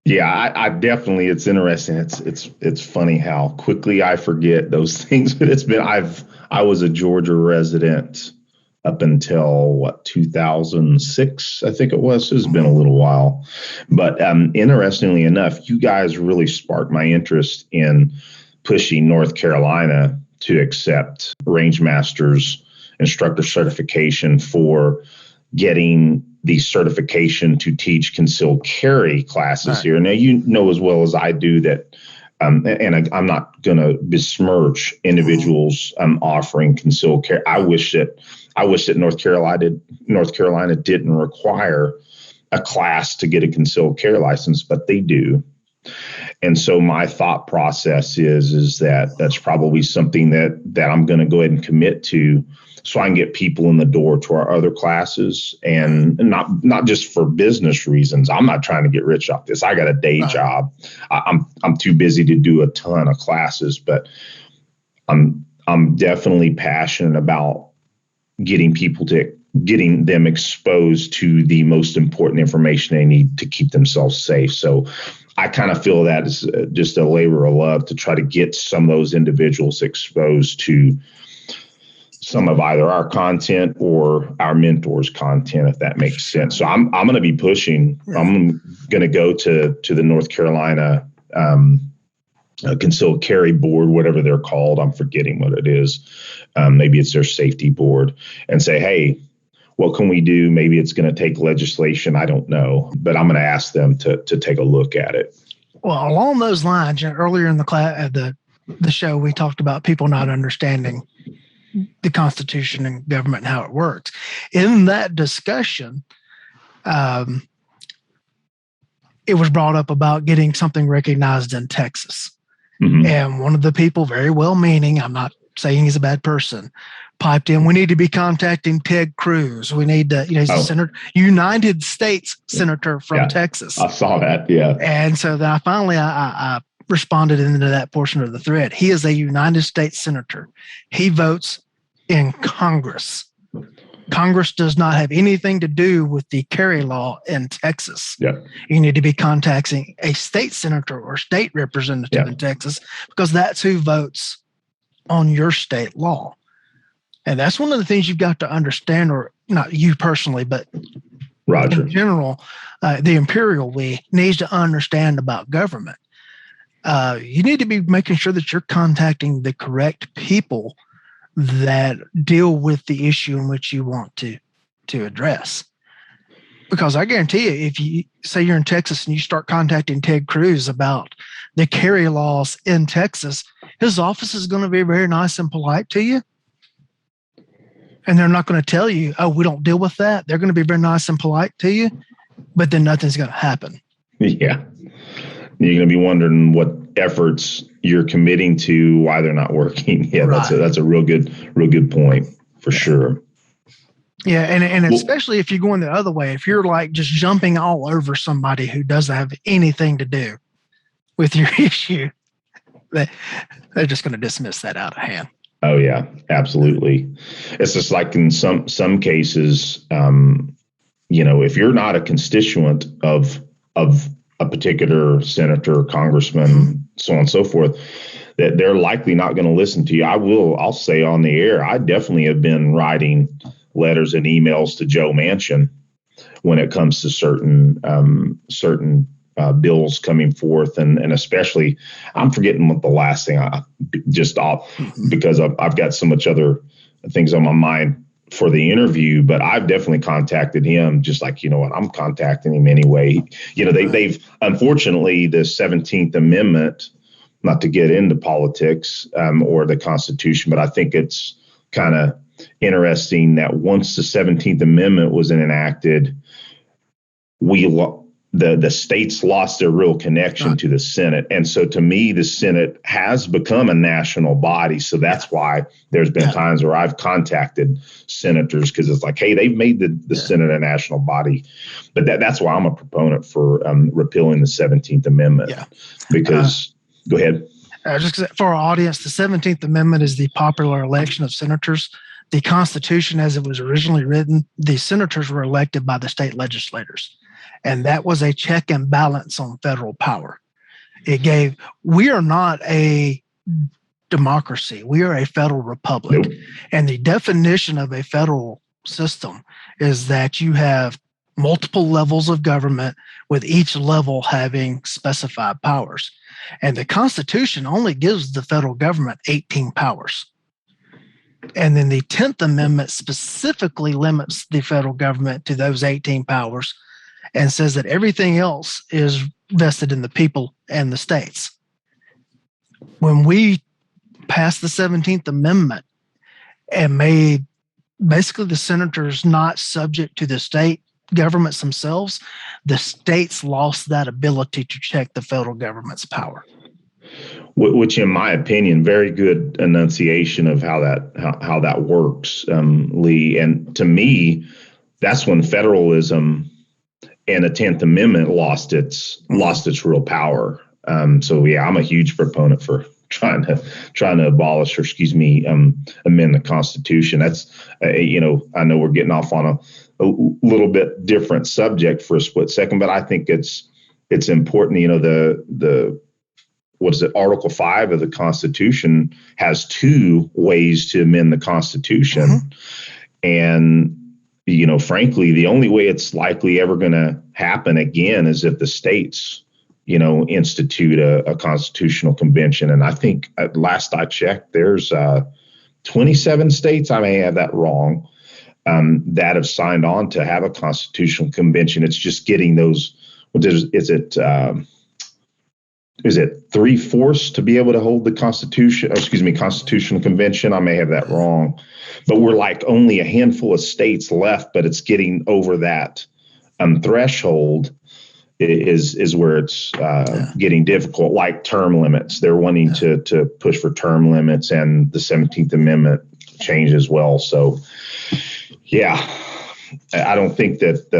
Yeah, I definitely, it's interesting. It's funny how quickly I forget those things, but I was a Georgia resident up until 2006, I think it was. It's been a little while, but interestingly enough, you guys really sparked my interest in pushing North Carolina to accept Rangemasters instructor certification for getting the certification to teach concealed carry classes here. Now, you know as well as I do that, and I'm not going to besmirch individuals offering concealed carry. I wish that North Carolina didn't require a class to get a concealed carry license, but they do. And so my thought process is that that's probably something that I'm going to go ahead and commit to, so I can get people in the door to our other classes, and not just for business reasons. I'm not trying to get rich off this. I got a day job. I'm too busy to do a ton of classes, but I'm definitely passionate about getting them exposed to the most important information they need to keep themselves safe. So I kind of feel that is just a labor of love to try to get some of those individuals exposed to some of either our content or our mentors' content, if that makes sense. So I'm going to be pushing. I'm going to go to the North Carolina Concealed Carry Board, whatever they're called. I'm forgetting what it is. Maybe it's their safety board, and say, hey, what can we do? Maybe it's going to take legislation. I don't know, but I'm going to ask them to take a look at it. Well, along those lines, earlier in the class, the show, we talked about people not understanding the Constitution and government and how it works. In that discussion, it was brought up about getting something recognized in Texas. Mm-hmm. And one of the people, very well-meaning, I'm not saying he's a bad person, piped in, we need to be contacting Ted Cruz. We need to, he's a United States senator from Texas. I saw that, yeah. And so then I responded into that portion of the thread. He is a United States senator. He votes in Congress. Congress does not have anything to do with the carry law in Texas. Yeah. You need to be contacting a state senator or state representative in Texas, because that's who votes on your state law. And that's one of the things you've got to understand, or not you personally, but Roger. In general, the imperial we needs to understand about government. You need to be making sure that you're contacting the correct people that deal with the issue in which you want to address. Because I guarantee you, if you say you're in Texas and you start contacting Ted Cruz about the carry laws in Texas, his office is going to be very nice and polite to you. And they're not going to tell you, oh, we don't deal with that. They're going to be very nice and polite to you, but then nothing's going to happen. Yeah. You're going to be wondering what efforts you're committing to, why they're not working. Yeah, right. That's a real good point for sure. Yeah, and especially if you're going the other way, if you're like just jumping all over somebody who doesn't have anything to do with your issue, they're just going to dismiss that out of hand. Oh yeah, absolutely. It's just like in some cases, if you're not a constituent of a particular senator, congressman, so on and so forth, that they're likely not going to listen to you. I'll say on the air, I definitely have been writing letters and emails to Joe Manchin when it comes to certain bills coming forth, and especially I'm forgetting what the last thing because I've got so much other things on my mind for the interview, but I've definitely contacted him, just like, you know what, I'm contacting him anyway. You know, they've unfortunately, the 17th Amendment, not to get into politics or the Constitution, but I think it's kind of interesting that once the 17th Amendment was enacted, the states lost their real connection to the Senate. And so to me, the Senate has become a national body. So that's why there's been times where I've contacted senators, because it's like, hey, they've made the Senate a national body. But that's why I'm a proponent for repealing the 17th Amendment. Yeah. Because, go ahead. Just for our audience, the 17th Amendment is the popular election of senators. The Constitution, as it was originally written, the senators were elected by the state legislators. And that was a check and balance on federal power. We are not a democracy. We are a federal republic. Nope. And the definition of a federal system is that you have multiple levels of government, with each level having specified powers. And the Constitution only gives the federal government 18 powers. And then the 10th Amendment specifically limits the federal government to those 18 powers and says that everything else is vested in the people and the states. When we passed the 17th Amendment and made basically the senators not subject to the state governments themselves, the states lost that ability to check the federal government's power. Which, in my opinion, very good enunciation of how that works, Lee. And to me, that's when federalism and the 10th Amendment lost its real power. So yeah, I'm a huge proponent for trying to abolish, or amend the Constitution. That's I know we're getting off on a little bit different subject for a split second, but I think it's important. The what is it? Article 5 of the Constitution has two ways to amend the Constitution, and frankly, the only way it's likely ever going to happen again is if the states, institute a constitutional convention. And I think at last I checked, there's 27 states, I may have that wrong, that have signed on to have a constitutional convention. It's just getting those. Is it 3/4 to be able to hold the constitutional convention? I may have that wrong, but we're like only a handful of states left, but it's getting over that threshold is where it's getting difficult, like term limits. They're wanting to push for term limits, and the 17th Amendment change as well. So yeah, I don't think that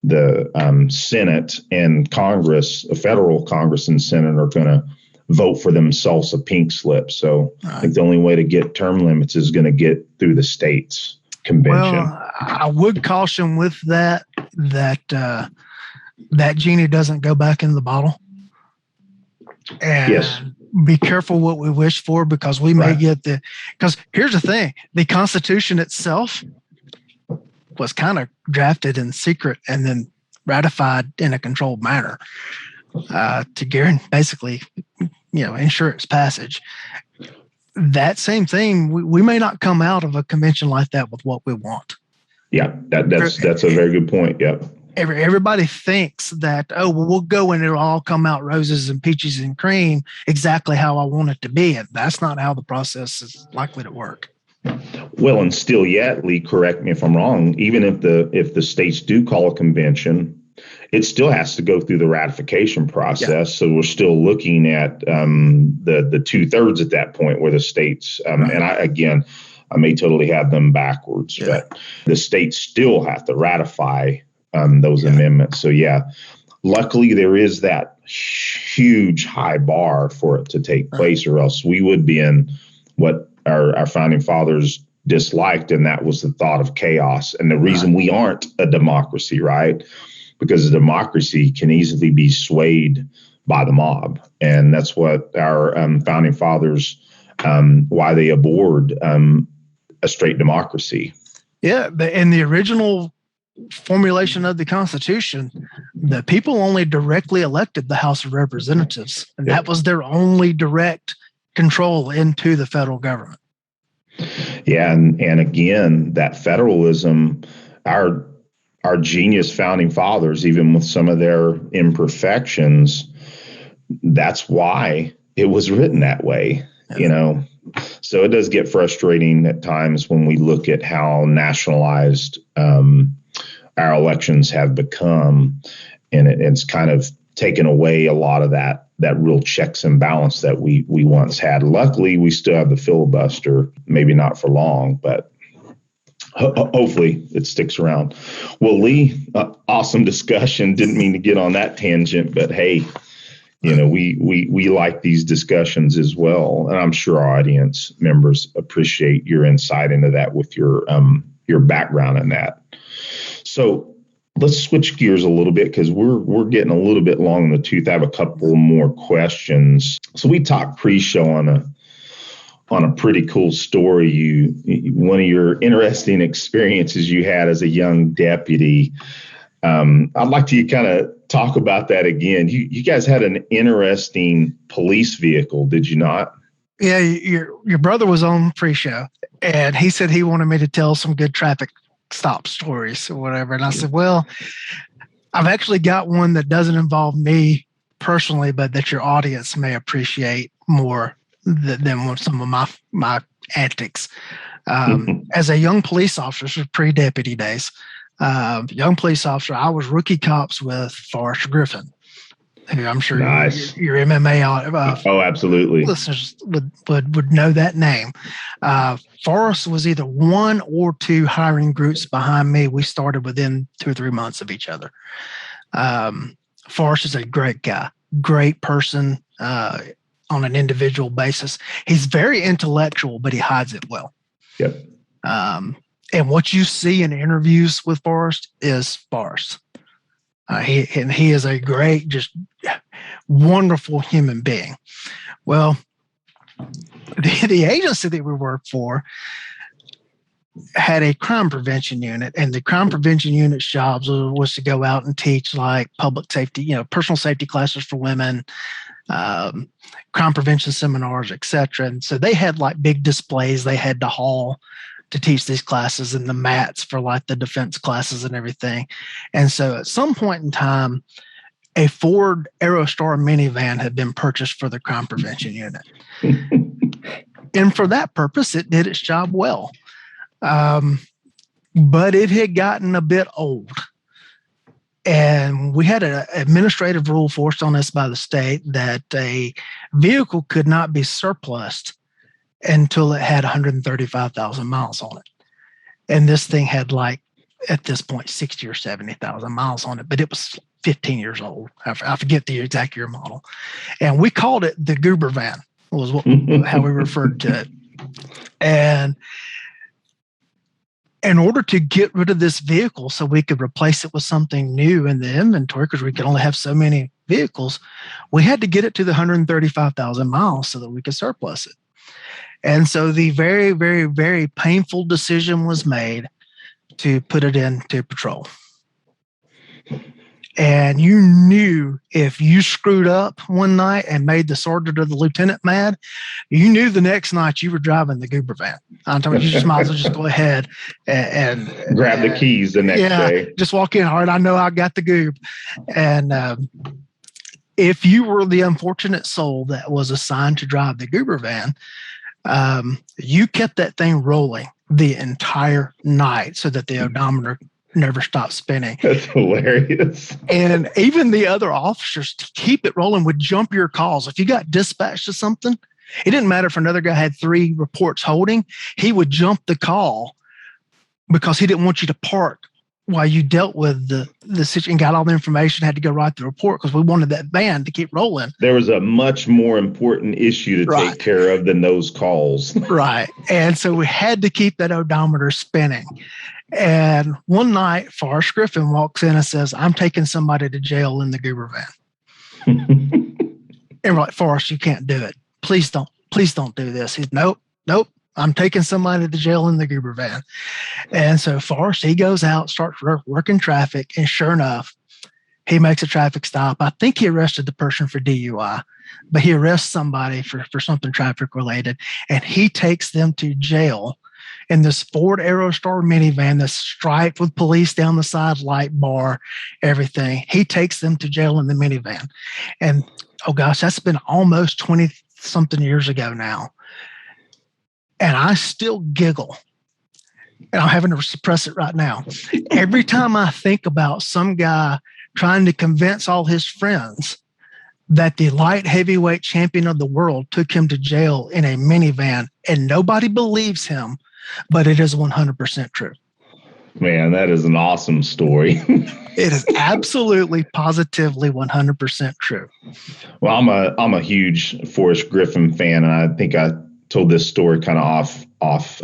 the Senate and Congress, the federal Congress and Senate, are going to vote for themselves a pink slip. So I think the only way to get term limits is going to get through the states convention. Well, I would caution with that genie doesn't go back in the bottle. And be careful what we wish for, because we may get because here's the thing, the Constitution itself was kind of drafted in secret and then ratified in a controlled manner to guarantee, basically, ensure its passage. That same thing, we may not come out of a convention like that with what we want. Yeah, that's a very good point. Yeah. Everybody thinks that, we'll go and it'll all come out roses and peaches and cream exactly how I want it to be. And that's not how the process is likely to work. Well, and still yet, Lee, correct me if I'm wrong, even if the states do call a convention, it still has to go through the ratification process. Yeah. So we're still looking at the 2/3 at that point, where the states, and I may totally have them backwards, but the states still have to ratify those amendments. So luckily there is that huge high bar for it to take place, or else we would be in what our founding fathers disliked, and that was the thought of chaos. And the reason we aren't a democracy, right? Because a democracy can easily be swayed by the mob. And that's what our founding fathers, why they abhorred a straight democracy. Yeah, in the original formulation of the Constitution, the people only directly elected the House of Representatives, and that was their only direct control into the federal government. Yeah, and again, that federalism, our genius founding fathers, even with some of their imperfections, that's why it was written that way, you know. So it does get frustrating at times when we look at how nationalized our elections have become, and it's kind of taken away a lot of that real checks and balance that we once had. Luckily, we still have the filibuster, maybe not for long, but hopefully it sticks around. Well, Lee, awesome discussion. Didn't mean to get on that tangent, but hey, you know, we like these discussions as well. And I'm sure our audience members appreciate your insight into that with your background in that. So let's switch gears a little bit because we're getting a little bit long in the tooth. I have a couple more questions. So we talked pre-show on a pretty cool story. One of your interesting experiences you had as a young deputy. I'd like to kind of talk about that again. You guys had an interesting police vehicle, did you not? Yeah, your brother was on pre-show, and he said he wanted me to tell some good traffic stop stories or whatever. And I said, well, I've actually got one that doesn't involve me personally, but that your audience may appreciate more than some of my antics. As a young police officer, this was pre-deputy days, young police officer, I was rookie cops with Forrest Griffin, who I'm sure nice. your MMA oh, absolutely. listeners would know that name. Forrest was either one or two hiring groups behind me. We started within 2 or 3 months of each other. Forrest is a great guy, great person on an individual basis. He's very intellectual, but he hides it well. Yep. And what you see in interviews with Forrest is Forrest. He is a great, just wonderful human being. Well, the agency that we worked for had a crime prevention unit, and the crime prevention unit's jobs was to go out and teach like public safety, personal safety classes for women, crime prevention seminars, etc. And so they had like big displays they had to haul to teach these classes, and the mats for like the defense classes and everything. And so at some point in time, a Ford Aerostar minivan had been purchased for the crime prevention unit. And for that purpose, it did its job well. But it had gotten a bit old. And we had an administrative rule forced on us by the state that a vehicle could not be surplused until it had 135,000 miles on it. And this thing had like, at this point, 60 or 70,000 miles on it, but it was 15 years old. I forget the exact year model. And we called it the Goober van, was how we referred to it. And in order to get rid of this vehicle so we could replace it with something new in the inventory, because we could only have so many vehicles, we had to get it to the 135,000 miles so that we could surplus it. And so the very, very, very painful decision was made to put it into patrol. And you knew if you screwed up one night and made the sergeant or the lieutenant mad, you knew the next night you were driving the Goober van. I'm telling you, you just might as well just go ahead and grab the keys the next day. Just walk in hard. I know I got the goob. And if you were the unfortunate soul that was assigned to drive the Goober van, you kept that thing rolling the entire night so that the odometer never stopped spinning. That's hilarious. And even the other officers, to keep it rolling, would jump your calls. If you got dispatched to something, it didn't matter if another guy had 3 reports holding, he would jump the call because he didn't want you to park while you dealt with the situation, got all the information, had to go write the report because we wanted that van to keep rolling. There was a much more important issue to take care of than those calls. Right. And so we had to keep that odometer spinning. And one night, Forrest Griffin walks in and says, "I'm taking somebody to jail in the Goober van." And we're like, "Forrest, you can't do it. Please don't do this." He's, nope. I'm taking somebody to jail in the Goober van. And so Forrest, he goes out, starts working traffic. And sure enough, He makes a traffic stop. I think he arrested the person for DUI, but he arrests somebody for something traffic related, and he takes them to jail in this Ford Aerostar minivan that's striped with police down the side, light bar, everything. He takes them to jail in the minivan. And oh gosh, that's been almost 20 something years ago now. And I still giggle. And I'm having to suppress it right now. Every time I think about some guy trying to convince all his friends that the light heavyweight champion of the world took him to jail in a minivan, and nobody believes him, but it is 100% true. Man, that is an awesome story. It is absolutely, positively 100% true. Well, I'm a huge Forrest Griffin fan, and I think I told this story kind of off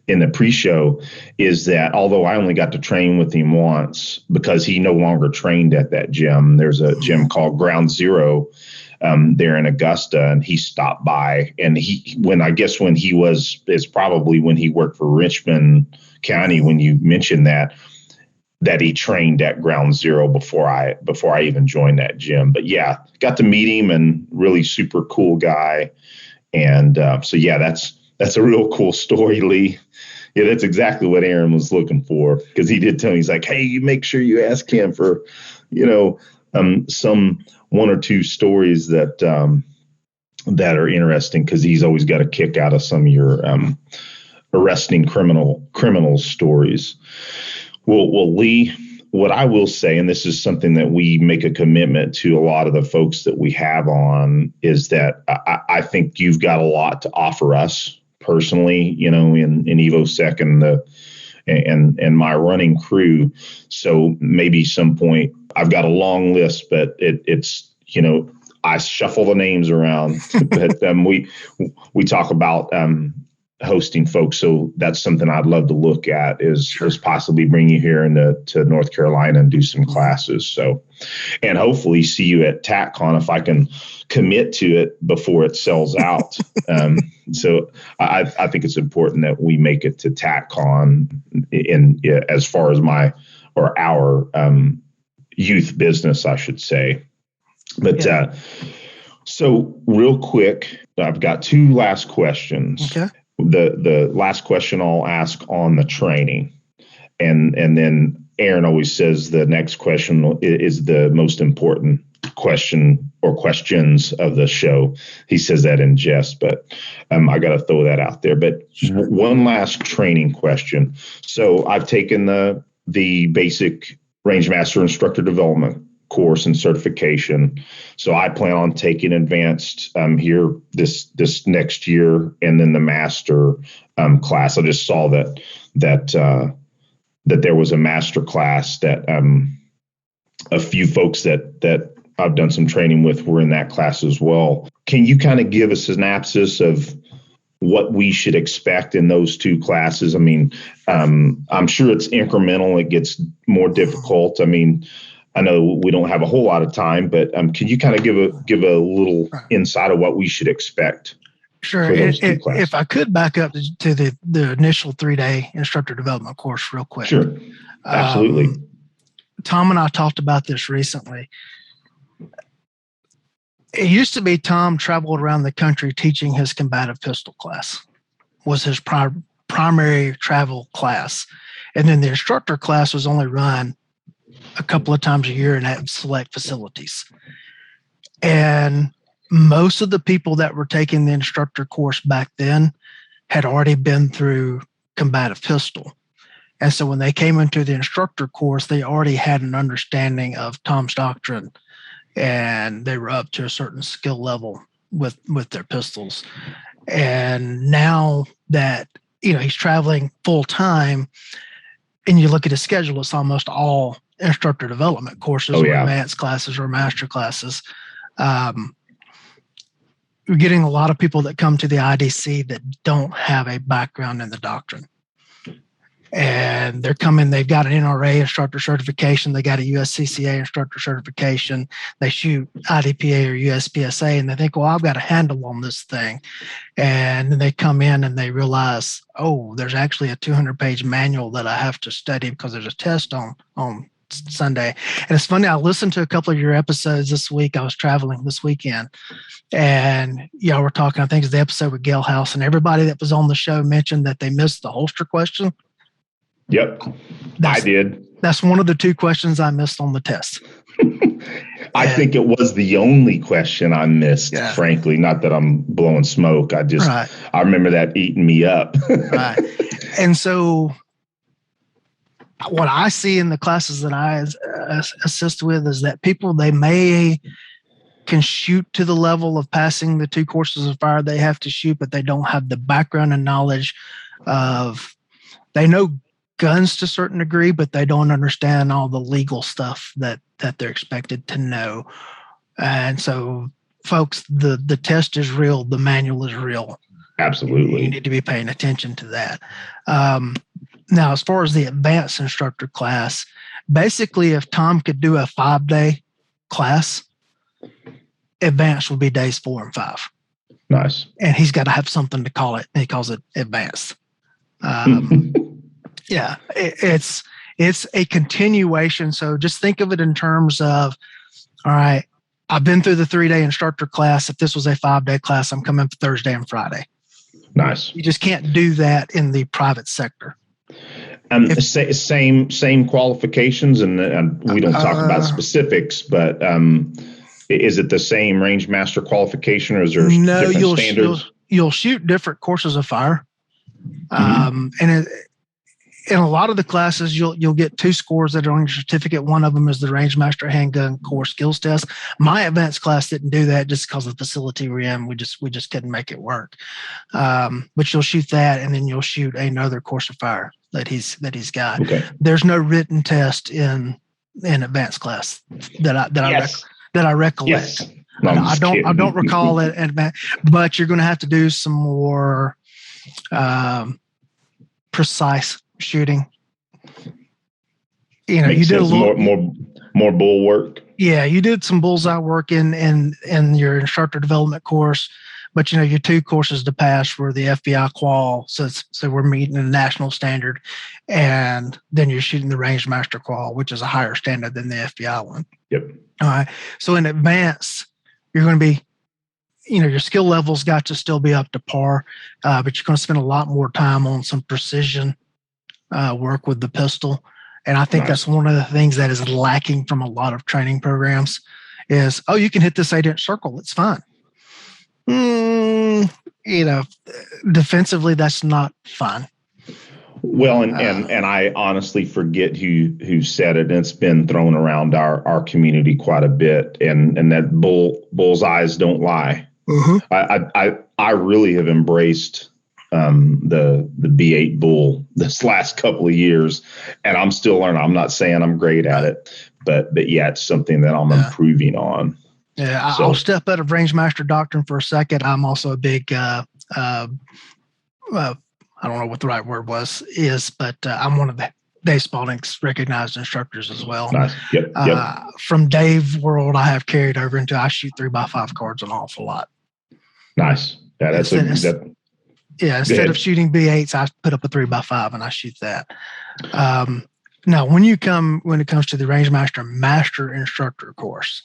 in the pre-show, is that although I only got to train with him once because he no longer trained at that gym, there's a gym called Ground Zero there in Augusta, and he stopped by, and when he worked for Richmond County, when you mentioned that he trained at Ground Zero before I even joined that gym. But yeah, got to meet him, and really super cool guy. And so yeah, that's a real cool story, Lee. Yeah, that's exactly what Aaron was looking for, because he did tell me, he's like, hey, you make sure you ask him for, some one or two stories that are interesting, because he's always got a kick out of some of your arresting criminal stories. Well, Lee, what I will say, and this is something that we make a commitment to a lot of the folks that we have on, is that I think you've got a lot to offer us personally, in EvoSec and my running crew. So maybe some point, I've got a long list, but it's I shuffle the names around. But we talk about hosting folks, so that's something I'd love to look at is possibly bring you here to North Carolina and do some classes. So, and hopefully see you at TACCon if I can commit to it before it sells out. So I think it's important that we make it to TACCon as far as our youth business, I should say. But so real quick, I've got two last questions. Okay. The last question I'll ask on the training, and then Aaron always says the next question is the most important question or questions of the show. He says that in jest, but I got to throw that out there. But one last training question. So I've taken the basic Rangemaster Instructor Development course and certification. So I plan on taking advanced here this next year, and then the master class. I just saw that there was a master class that a few folks that I've done some training with were in that class as well. Can you kind of give a synopsis of what we should expect in those two classes? I mean, I'm sure it's incremental. It gets more difficult. I mean, I know we don't have a whole lot of time, but can you kind of give a little insight of what we should expect? Sure. If I could back up to the initial 3-day instructor development course real quick. Sure. Absolutely. Tom and I talked about this recently. It used to be Tom traveled around the country teaching his combative pistol class, was his primary travel class. And then the instructor class was only run a couple of times a year and at select facilities. And most of the people that were taking the instructor course back then had already been through combative pistol. And so when they came into the instructor course, they already had an understanding of Tom's doctrine, and they were up to a certain skill level with their pistols. And now that, he's traveling full time, and you look at his schedule, it's almost all instructor development courses or advanced classes or master classes. We're getting a lot of people that come to the IDC that don't have a background in the doctrine. And they're coming, they've got an NRA instructor certification, they got a USCCA instructor certification, they shoot IDPA or USPSA, and they think, well, I've got a handle on this thing. And then they come in and they realize, oh, there's actually a 200-page manual that I have to study because there's a test on Sunday. And it's funny, I listened to a couple of your episodes this week. I was traveling this weekend, and y'all were talking, I think it's the episode with Gail House, and everybody that was on the show mentioned that they missed the holster question. Yep, I did. That's one of the 2 questions I missed on the test. I think it was the only question I missed, frankly. Not that I'm blowing smoke. I remember that eating me up. Right. And so what I see in the classes that I assist with is that people, they can shoot to the level of passing the 2 courses of fire they have to shoot, but they don't have the background and knowledge they know guns to a certain degree, but they don't understand all the legal stuff that they're expected to know. And so, folks, the test is real. The manual is real. Absolutely. You need to be paying attention to that. Now, as far as the advanced instructor class, basically, if Tom could do a 5-day class, advanced would be days 4 and 5. Nice. And he's got to have something to call it. He calls it advanced. Yeah, it's a continuation. So just think of it in terms of, all right, I've been through the 3-day instructor class. If this was a 5-day class, I'm coming for Thursday and Friday. Nice. You just can't do that in the private sector. Same qualifications, and we don't talk about specifics, but is it the same Rangemaster qualification, or is there different standards? You'll shoot different courses of fire, and in a lot of the classes, you'll get 2 scores that are on your certificate. One of them is the Rangemaster Handgun Core Skills Test. My advanced class didn't do that just because of the facility we're in. We just couldn't make it work. But you'll shoot that, and then you'll shoot another course of fire that he's got. Okay. There's no written test in advanced class that I recollect. Yes. No, I don't recall it, but you're going to have to do some more precise shooting. You know, you did a little more bull work. Yeah, you did some bullseye work in your instructor development course, but you know your 2 courses to pass were the FBI qual, so we're meeting the national standard, and then you're shooting the Rangemaster qual, which is a higher standard than the FBI one. Yep. All right. So in advance, you're going to be, you know, your skill levels got to still be up to par, but you're going to spend a lot more time on some precision work with the pistol. And I think that's one of the things that is lacking from a lot of training programs is, oh, you can hit this 8-inch circle. It's fine. You know, defensively, that's not fun. Well, and I honestly forget who said it. And it's been thrown around our community quite a bit. And that bull's eyes don't lie. Mm-hmm. I really have embraced the B8 bull this last couple of years, and I'm still learning. I'm not saying I'm great at it, but yeah, it's something that I'm improving on. Yeah, I'll step out of Rangemaster doctrine for a second. I'm also a big I don't know what the right word is, but I'm one of the Dave Spalding's recognized instructors as well. Nice. Yep. From Dave's world, I have carried over into I shoot 3x5 cards an awful lot. Nice. Yeah, instead of shooting B8s, I put up a 3x5 and I shoot that. Now, when it comes to the Rangemaster Master Instructor course,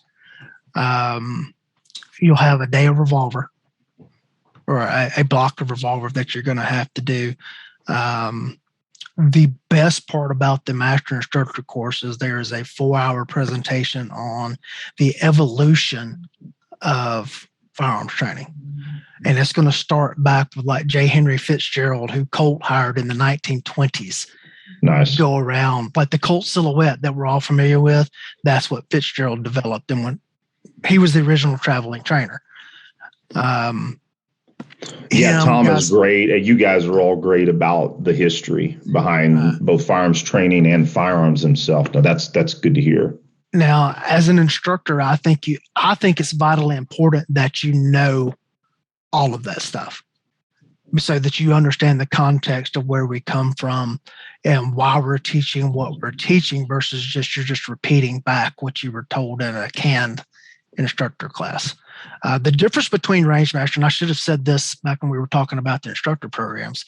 you'll have a day of revolver, or a block of revolver that you're going to have to do. The best part about the Master Instructor course is there is a 4-hour presentation on the evolution of firearms training. And it's going to start back with like J. Henry Fitzgerald, who Colt hired in the 1920s. Nice. Go around. Like the Colt silhouette that we're all familiar with, that's what Fitzgerald developed. And when he was the original traveling trainer. Tom is great. You guys are all great about the history behind both firearms training and firearms themselves. Now that's good to hear. Now, as an instructor, I think it's vitally important that you know all of that stuff, so that you understand the context of where we come from and why we're teaching what we're teaching versus you're just repeating back what you were told in a canned instructor class. The difference between Rangemaster, and I should have said this back when we were talking about the instructor programs,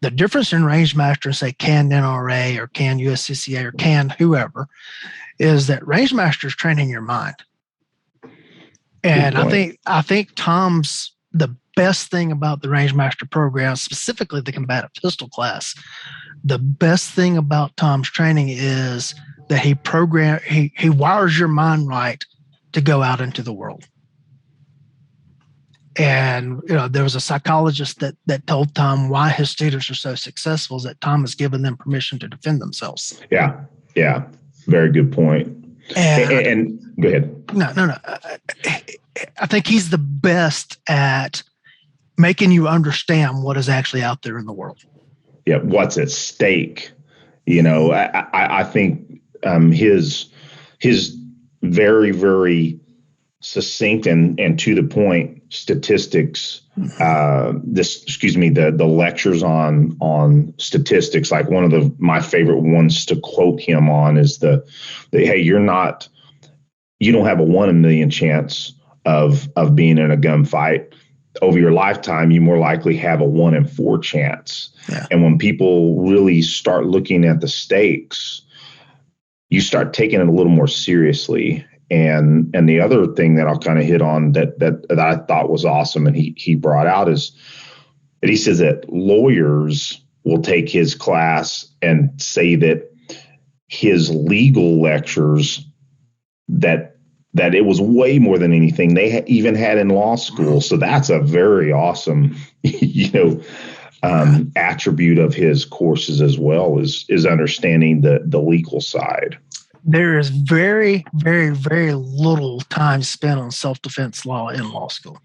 the difference in Rangemaster and say CAN NRA or CAN USCCA or CAN whoever is that Rangemaster is training your mind. And I think Tom's, the best thing about the Rangemaster program, specifically the combative pistol class, the best thing about Tom's training is that he wires your mind right to go out into the world. And there was a psychologist that told Tom why his students are so successful is that Tom has given them permission to defend themselves. Yeah, very good point. And go ahead. No. I think he's the best at making you understand what is actually out there in the world. Yeah, what's at stake. I think his very, very succinct and to the point statistics. The lectures on statistics. Like one of my favorite ones to quote him on is hey, you don't have a 1 in a million chance of being in a gunfight. Over your lifetime, you more likely have a 1 in 4 chance. Yeah. And when people really start looking at the stakes, you start taking it a little more seriously. And the other thing that I'll kind of hit on that I thought was awesome and he brought out is that he says that lawyers will take his class and say that his legal lectures that it was way more than anything they even had in law school. So that's a very awesome, attribute of his courses as well is understanding the legal side. There is very, very, very little time spent on self-defense law in law school.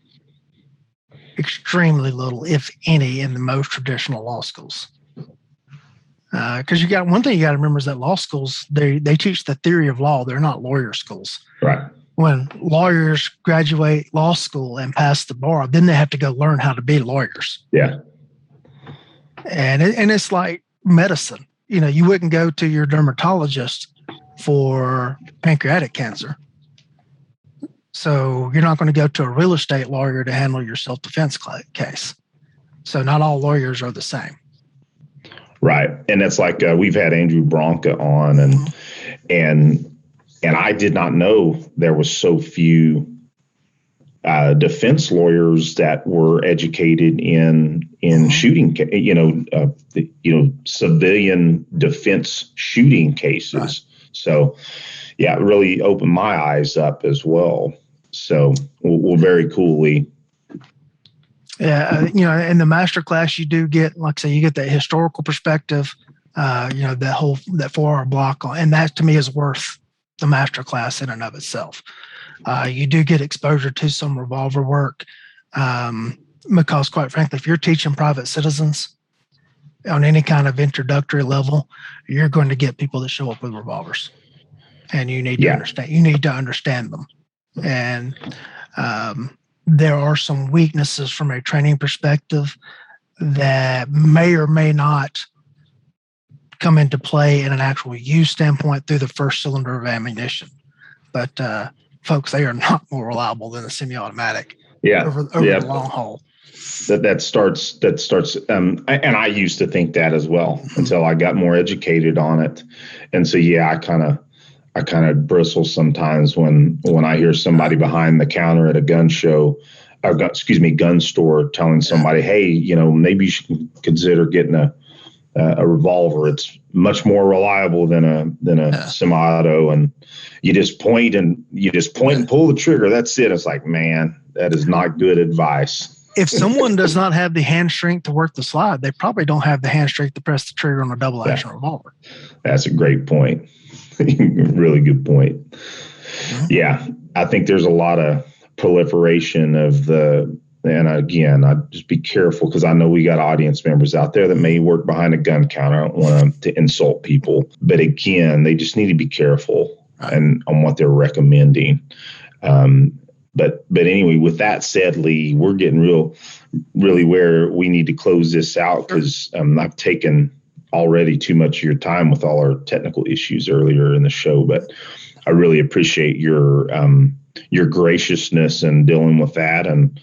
Extremely little, if any, in the most traditional law schools. Because one thing you got to remember is that law schools, they teach the theory of law. They're not lawyer schools. Right. When lawyers graduate law school and pass the bar, then they have to go learn how to be lawyers. Yeah. And it's like medicine. You wouldn't go to your dermatologist for pancreatic cancer. So you're not going to go to a real estate lawyer to handle your self-defense case. So not all lawyers are the same. Right. And it's like we've had Andrew Bronca on and I did not know there was so few defense lawyers that were educated in shooting, civilian defense shooting cases. Right. So, yeah, it really opened my eyes up as well. So, well, very coolly. Yeah, in the master class, you do get, like I say, you get that historical perspective, that 4-hour block, and that to me is worth the master class in and of itself. You do get exposure to some revolver work because, quite frankly, if you're teaching private citizens on any kind of introductory level, you're going to get people that show up with revolvers, and you need to understand. You need to understand them, and there are some weaknesses from a training perspective that may or may not come into play in an actual use standpoint through the first cylinder of ammunition. But folks, they are not more reliable than a semi-automatic. Over the long haul. That starts. And I used to think that as well until I got more educated on it. And so, I kind of bristle sometimes when I hear somebody behind the counter at a gun show, gun store, telling somebody, hey, maybe you should consider getting a revolver. It's much more reliable than a semi-auto, and you just point and pull the trigger. That's it. It's like, man, that is not good advice. If someone does not have the hand strength to work the slide, they probably don't have the hand strength to press the trigger on a double action revolver. That's a great point. Really good point. Mm-hmm. Yeah, I think there's a lot of proliferation of and again, I just be careful because I know we got audience members out there that may work behind a gun counter. I don't want to insult people, but again, they just need to be careful and on what they're recommending. But anyway, with that said, Lee, we're getting really where we need to close this out because I've taken already too much of your time with all our technical issues earlier in the show. But I really appreciate your your graciousness in dealing with that. And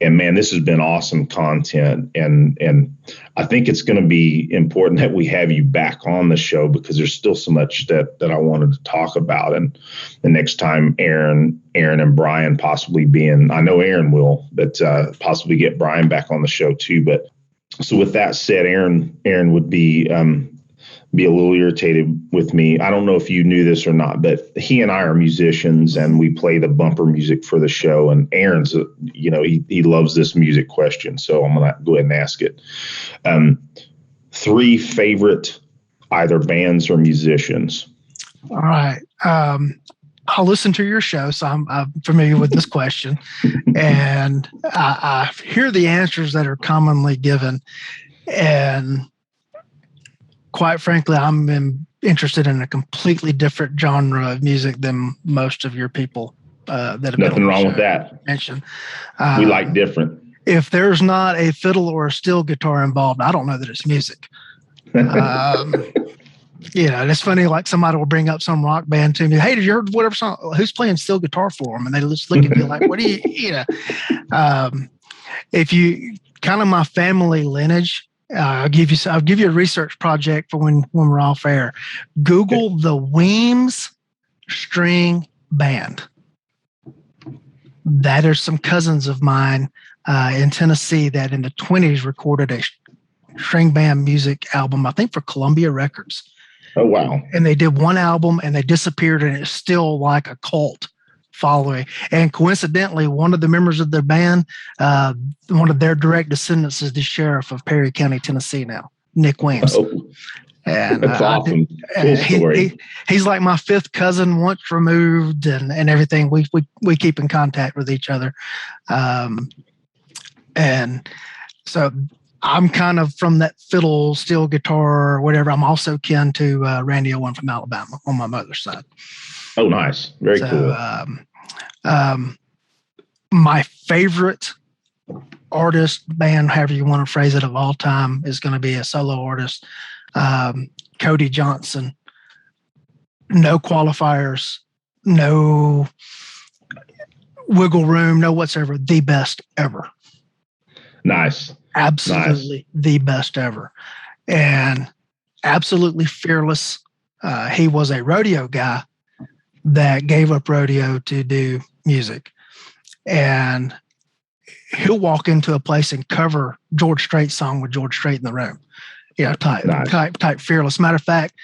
man, this has been awesome content. And I think it's going to be important that we have you back on the show, because there's still so much that I wanted to talk about. And the next time Aaron and Brian possibly I know Aaron will, but possibly get Brian back on the show too. But so with that said, Aaron would be a little irritated with me. I don't know if you knew this or not, but he and I are musicians, and we play the bumper music for the show. And Aaron's, he loves this music question, so I'm going to go ahead and ask it. 3 favorite either bands or musicians. All right. I'll listen to your show, so I'm familiar with this question, and I hear the answers that are commonly given, and quite frankly, I'm interested in a completely different genre of music than most of your people that have nothing wrong with that. Mentioned. We like different. If there's not a fiddle or a steel guitar involved, I don't know that it's music. It's funny. Like somebody will bring up some rock band to me. Hey, did you heard whatever song? Who's playing steel guitar for them? And they just look at me like, "What do you?" If you kind of my family lineage. I'll give you a research project for when we're off air. Google the Weems string band. That are some cousins of mine in Tennessee that in the 1920s recorded a string band music album, I think for Columbia Records. Oh, wow. And they did one album and they disappeared, and it's still like a cult following. And coincidentally, one of the members of their band, one of their direct descendants is the sheriff of Perry County, Tennessee now, Nick Weems. Oh, and that's awesome. Cool story. He's like my 5th cousin, once removed, and everything. We keep in contact with each other. And so I'm kind of from that fiddle, steel guitar, or whatever. I'm also kin to Randy Owen from Alabama on my mother's side. Oh, nice. Very cool. My favorite artist, band, however you want to phrase it, of all time is going to be a solo artist, Cody Johnson. No qualifiers, no wiggle room, no whatsoever. The best ever. Nice. Absolutely the best ever. And absolutely fearless. He was a rodeo guy that gave up rodeo to do music. And he'll walk into a place and cover George Strait's song with George Strait in the room. Type fearless. Matter of fact,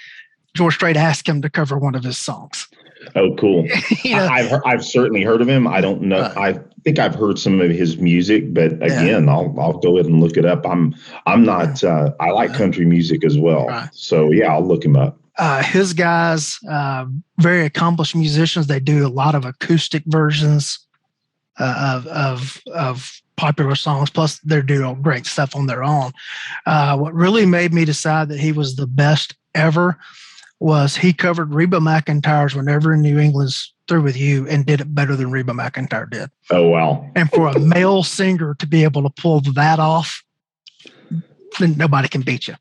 George Strait asked him to cover one of his songs. Oh, cool. I've certainly heard of him. I don't know. I think I've heard some of his music, but again, I'll go ahead and look it up. I'm not, I like country music as well. Right. So yeah, I'll look him up. His guys, very accomplished musicians. They do a lot of acoustic versions of popular songs. Plus, they're doing great stuff on their own. What really made me decide that he was the best ever was he covered Reba McEntire's "Whenever in New England's Through with You" and did it better than Reba McEntire did. Oh, wow. And for a male singer to be able to pull that off, then nobody can beat you.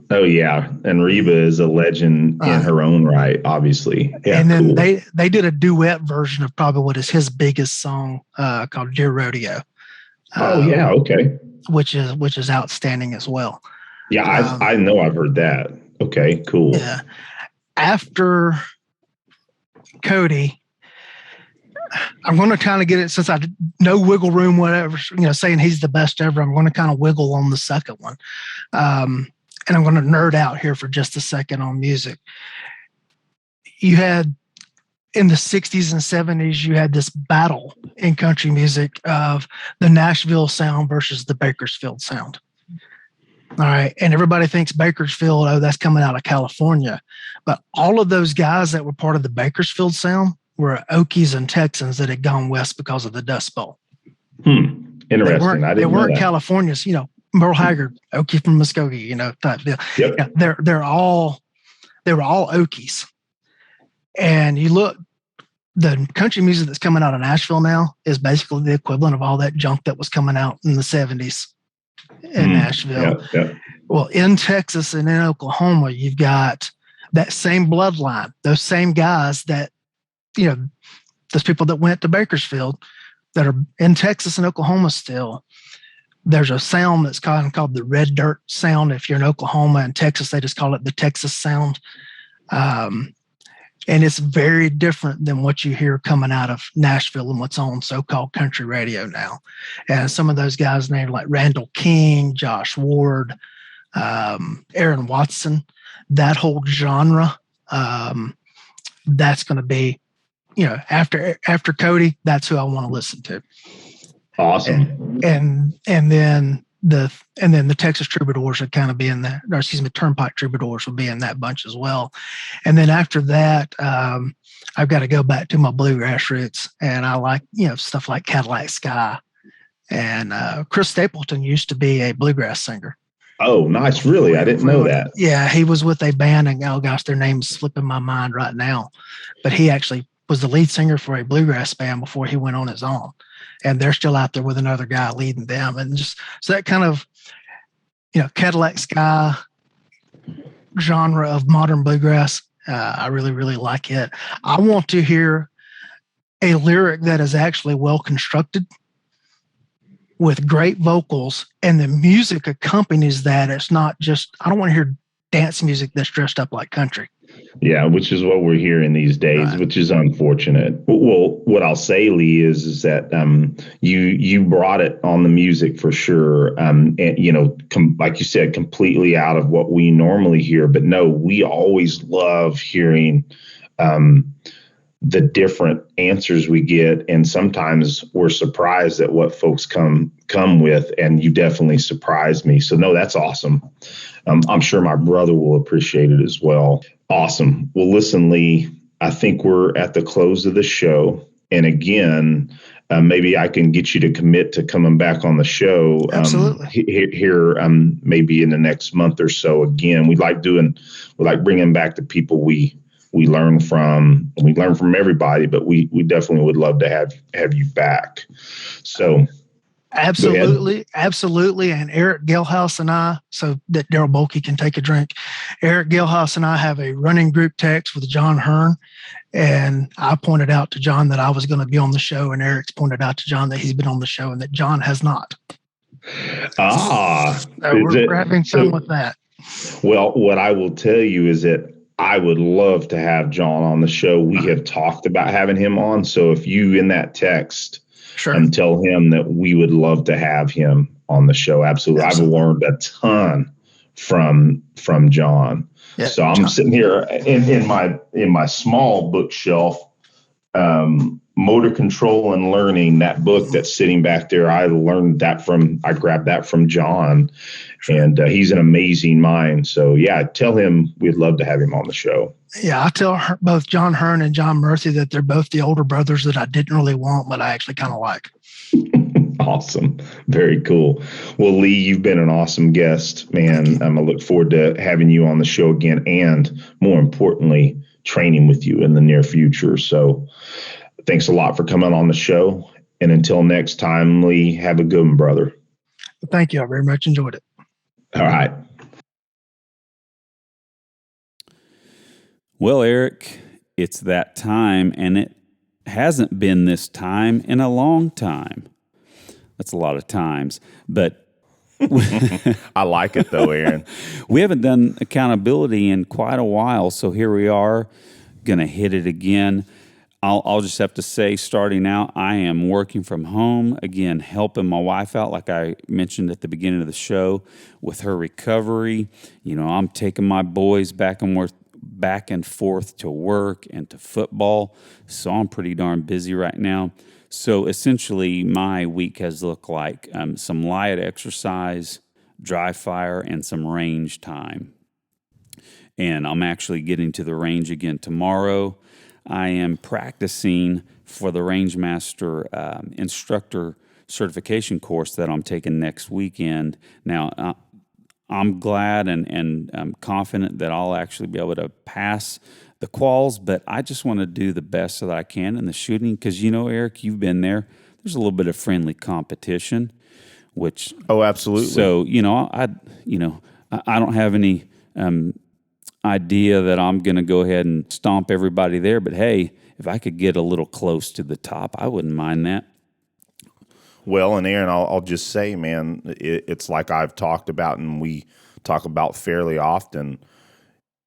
Oh, yeah. And Reba is a legend in her own right, obviously. Yeah, and then cool. they did a duet version of probably what is his biggest song called "Dear Rodeo." Yeah. Okay. Which is outstanding as well. Yeah, I know I've heard that. Okay, cool. Yeah. After Cody, I'm going to kind of get it, since I no wiggle room, whatever, saying he's the best ever. I'm going to kind of wiggle on the second one. And I'm going to nerd out here for just a second on music. You had in the 60s and 70s, you had this battle in country music of the Nashville sound versus the Bakersfield sound. All right. And everybody thinks Bakersfield, oh, that's coming out of California. But all of those guys that were part of the Bakersfield sound were Okies and Texans that had gone west because of the Dust Bowl. Interesting. They weren't Californians, Merle Haggard, Okie from Muskogee, type deal. Yep. Yeah, they were all Okies. And you look, the country music that's coming out of Nashville now is basically the equivalent of all that junk that was coming out in the 70s in Nashville. Yeah. Well, in Texas and in Oklahoma, you've got that same bloodline, those same guys that, There's people that went to Bakersfield that are in Texas and Oklahoma still. There's a sound that's called the red dirt sound. If you're in Oklahoma and Texas, they just call it the Texas sound. And it's very different than what you hear coming out of Nashville and what's on so-called country radio now. And some of those guys named like Randall King, Josh Ward, Aaron Watson, that whole genre, that's going to be, after Cody, that's who I want to listen to. Awesome. And then the Texas Troubadours would kind of be in that, or excuse me, Turnpike Troubadours would be in that bunch as well. And then after that, I've got to go back to my bluegrass roots, and I like, stuff like Cadillac Sky. And Chris Stapleton used to be a bluegrass singer. Oh, nice. Really? I didn't know that. Yeah, he was with a band, and oh gosh, their name's slipping my mind right now. But he actually was the lead singer for a bluegrass band before he went on his own. And they're still out there with another guy leading them. And just so that kind of, Cadillac Sky genre of modern bluegrass, I really, really like it. I want to hear a lyric that is actually well constructed with great vocals, and the music accompanies that. It's not just, I don't want to hear dance music that's dressed up like country. Yeah, which is what we're hearing these days, right. Which is unfortunate. Well, what I'll say, Lee, is that you brought it on the music for sure. And like you said, completely out of what we normally hear. But no, we always love hearing the different answers we get, and sometimes we're surprised at what folks come with, and you definitely surprised me. So no, that's awesome. I'm sure my brother will appreciate it as well. Awesome. Well, listen, Lee, I think we're at the close of the show. And again, maybe I can get you to commit to coming back on the show. Absolutely. Here, maybe in the next month or so. Again, we like bringing back the people we learn from. We learn from everybody, but we definitely would love to have you back. So. Absolutely. And Eric Galehouse and I, so that Daryl Bolke can take a drink, Eric Galehouse and I have a running group text with John Hearn. And I pointed out to John that I was going to be on the show, and Eric's pointed out to John that he's been on the show and that John has not. So we're having fun with that. Well, what I will tell you is that I would love to have John on the show. We have talked about having him on. So if you in that text, sure, and tell him that we would love to have him on the show. Absolutely. I've learned a ton from John. Yeah, so I'm John. Sitting here in my small bookshelf, Motor Control and Learning, that book that's sitting back there. I grabbed that from John, and he's an amazing mind. So yeah, tell him we'd love to have him on the show. Yeah, I tell both John Hearn and John Murphy that they're both the older brothers that I didn't really want, but I actually kind of like. Awesome. Very cool. Well, Lee, you've been an awesome guest, man. I look forward to having you on the show again, and more importantly, training with you in the near future. So thanks a lot for coming on the show. And until next time, Lee, have a good one, brother. Thank you. I very much enjoyed it. All right. Well, Eric, it's that time, and it hasn't been this time in a long time. That's a lot of times, but I like it though, Aaron. We haven't done accountability in quite a while, so here we are, going to hit it again. I'll just have to say, starting out, I am working from home, again, helping my wife out, like I mentioned at the beginning of the show, with her recovery. I'm taking my boys back and forth to work and to football, so I'm pretty darn busy right now. So essentially, my week has looked like some light exercise, dry fire, and some range time. And I'm actually getting to the range again tomorrow. I am practicing for the Rangemaster Instructor certification course that I'm taking next weekend. Now, I'm glad and I'm confident that I'll actually be able to pass the quals, but I just want to do the best that I can in the shooting because, Eric, you've been there. There's a little bit of friendly competition, which... Oh, absolutely. So, I don't have any idea that I'm going to go ahead and stomp everybody there, but hey, if I could get a little close to the top, I wouldn't mind that. Well, and Aaron, I'll just say, man, it's like I've talked about, and we talk about fairly often.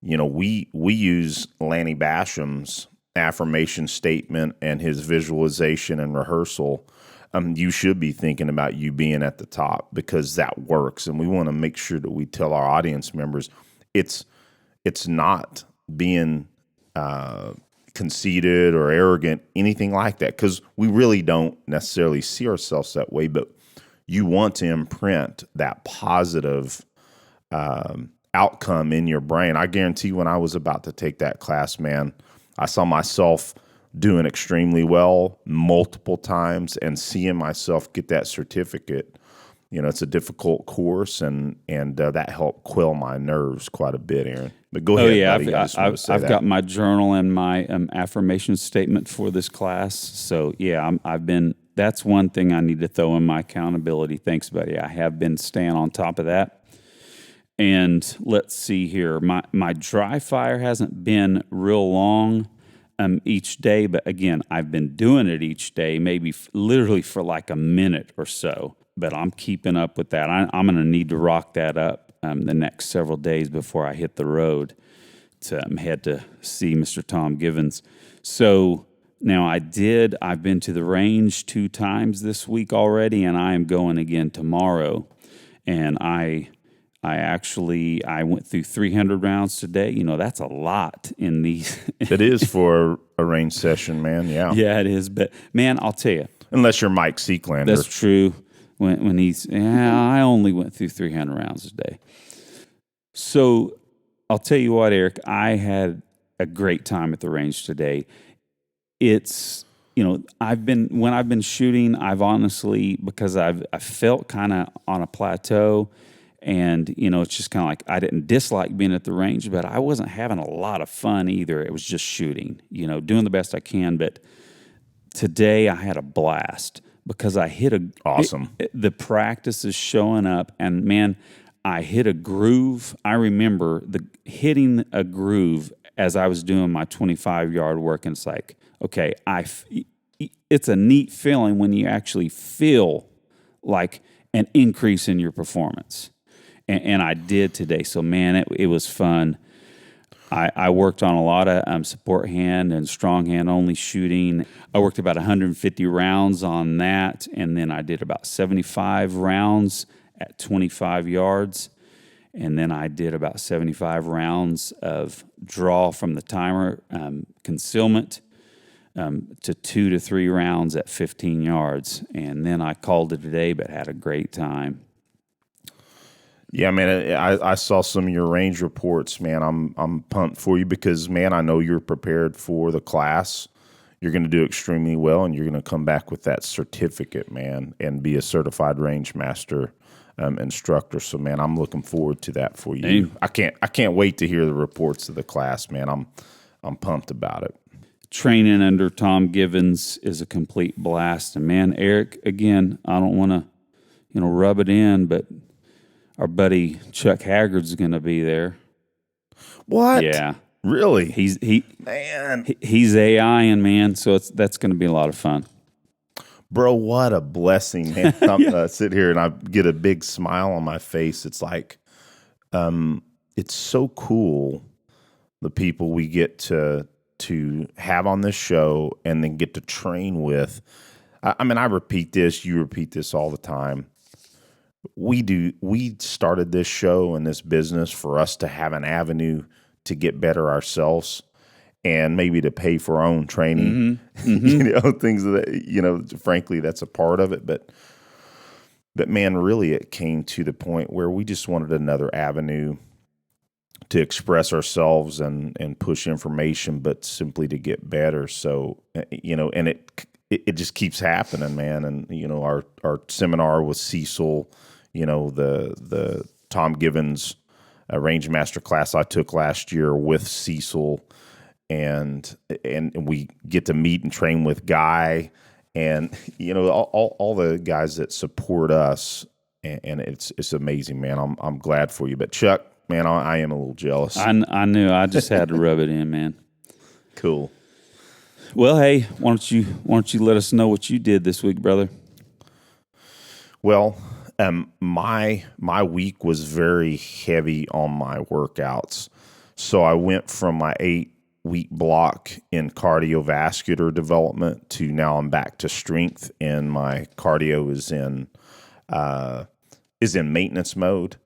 You know, we use Lanny Basham's affirmation statement and his visualization and rehearsal. You should be thinking about you being at the top, because that works, and we want to make sure that we tell our audience members it's not being conceited or arrogant, anything like that, because we really don't necessarily see ourselves that way. But you want to imprint that positive outcome in your brain. I guarantee when I was about to take that class, man, I saw myself doing extremely well multiple times and seeing myself get that certificate. You know, it's a difficult course, and that helped quell my nerves quite a bit, Aaron. But go ahead, buddy. I've got my journal and my affirmation statement for this class. So yeah, that's one thing I need to throw in my accountability. Thanks, buddy. I have been staying on top of that. And let's see here. My dry fire hasn't been real long each day, but again, I've been doing it each day, maybe literally for like a minute or so. But I'm keeping up with that. I'm going to need to rock that up the next several days before I hit the road to head to see Mr. Tom Givens. So now I've been to the range 2 times this week already, and I am going again tomorrow. And I went through 300 rounds today. You know, that's a lot in these. It is for a range session, man. Yeah. Yeah, it is. But man, I'll tell you. Unless you're Mike Seeklander. That's true. I only went through 300 rounds a day. So I'll tell you what, Eric, I had a great time at the range today. It's, you know, when I've been shooting, I've honestly, because I felt kind of on a plateau, and, you know, it's just kind of like I didn't dislike being at the range, but I wasn't having a lot of fun either. It was just shooting, you know, doing the best I can. But today I had a blast because I hit awesome. The practice is showing up, and man, I hit a groove. I remember hitting a groove as I was doing my 25-yard work, and it's like, okay, it's a neat feeling when you actually feel like an increase in your performance. And I did today. So, man, it was fun. I worked on a lot of support hand and strong hand only shooting. I worked about 150 rounds on that, and then I did about 75 rounds at 25 yards. And then I did about 75 rounds of draw from the timer, concealment, to 2 to 3 rounds at 15 yards. And then I called it a day, but had a great time. Yeah, man, I saw some of your range reports, man. I'm pumped for you because, man, I know you're prepared for the class. You're going to do extremely well, and you're going to come back with that certificate, man, and be a certified Rangemaster instructor. So, man, I'm looking forward to that for you. Hey. I can't wait to hear the reports of the class, man. I'm pumped about it. Training under Tom Givens is a complete blast. And, man, Eric, again, I don't want to, rub it in, but our buddy Chuck Haggard's going to be there. What? Yeah. Really? He's AIing, man, so that's going to be a lot of fun. Bro, what a blessing, man. I sit here and I get a big smile on my face. It's like, it's so cool, the people we get to have on this show and then get to train with. I mean, I repeat this, you repeat this all the time. We started this show and this business for us to have an avenue to get better ourselves and maybe to pay for our own training, things that, frankly, that's a part of it. But man, really it came to the point where we just wanted another avenue to express ourselves and push information, but simply to get better. So, and it just keeps happening, man. And, our seminar with Cecil, the Tom Givens Rangemaster class I took last year with Cecil, and we get to meet and train with Guy, and all the guys that support us, and it's amazing, man. I'm glad for you, but Chuck, man, I am a little jealous. I knew. I just had to rub it in, man. Cool. Well, hey, why don't you let us know what you did this week, brother? Well, my week was very heavy on my workouts. So I went from my 8-week block in cardiovascular development to now I'm back to strength, and my cardio is in maintenance mode.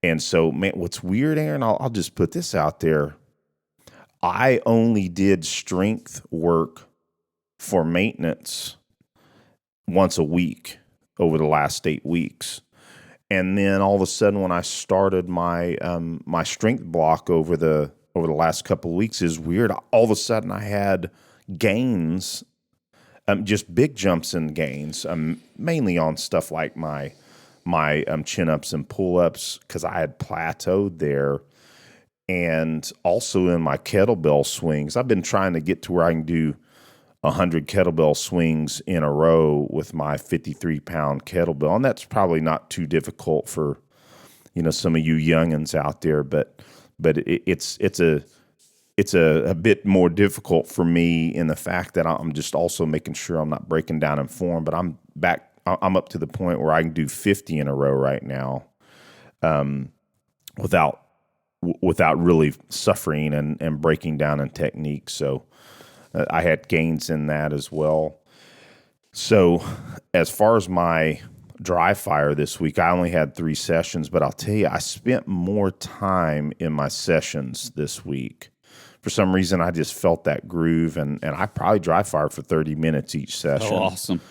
And so, man, what's weird, Aaron, I'll just put this out there. I only did strength work for maintenance once a week over the last 8 weeks. And then all of a sudden, when I started my my strength block over the last couple of weeks, is weird. All of a sudden, I had gains, just big jumps in gains, mainly on stuff like my chin ups and pull ups, because I had plateaued there, and also in my kettlebell swings. I've been trying to get to where I can do 100 kettlebell swings in a row with my 53-pound kettlebell, and that's probably not too difficult for some of you youngins out there, but it's a bit more difficult for me in the fact that I'm just also making sure I'm not breaking down in form. But I'm up to the point where I can do 50 in a row right now, without really suffering and breaking down in technique. So I had gains in that as well. So as far as my dry fire this week, I only had 3 sessions, but I'll tell you, I spent more time in my sessions this week. For some reason, I just felt that groove, and I probably dry fired for 30 minutes each session. Oh, awesome.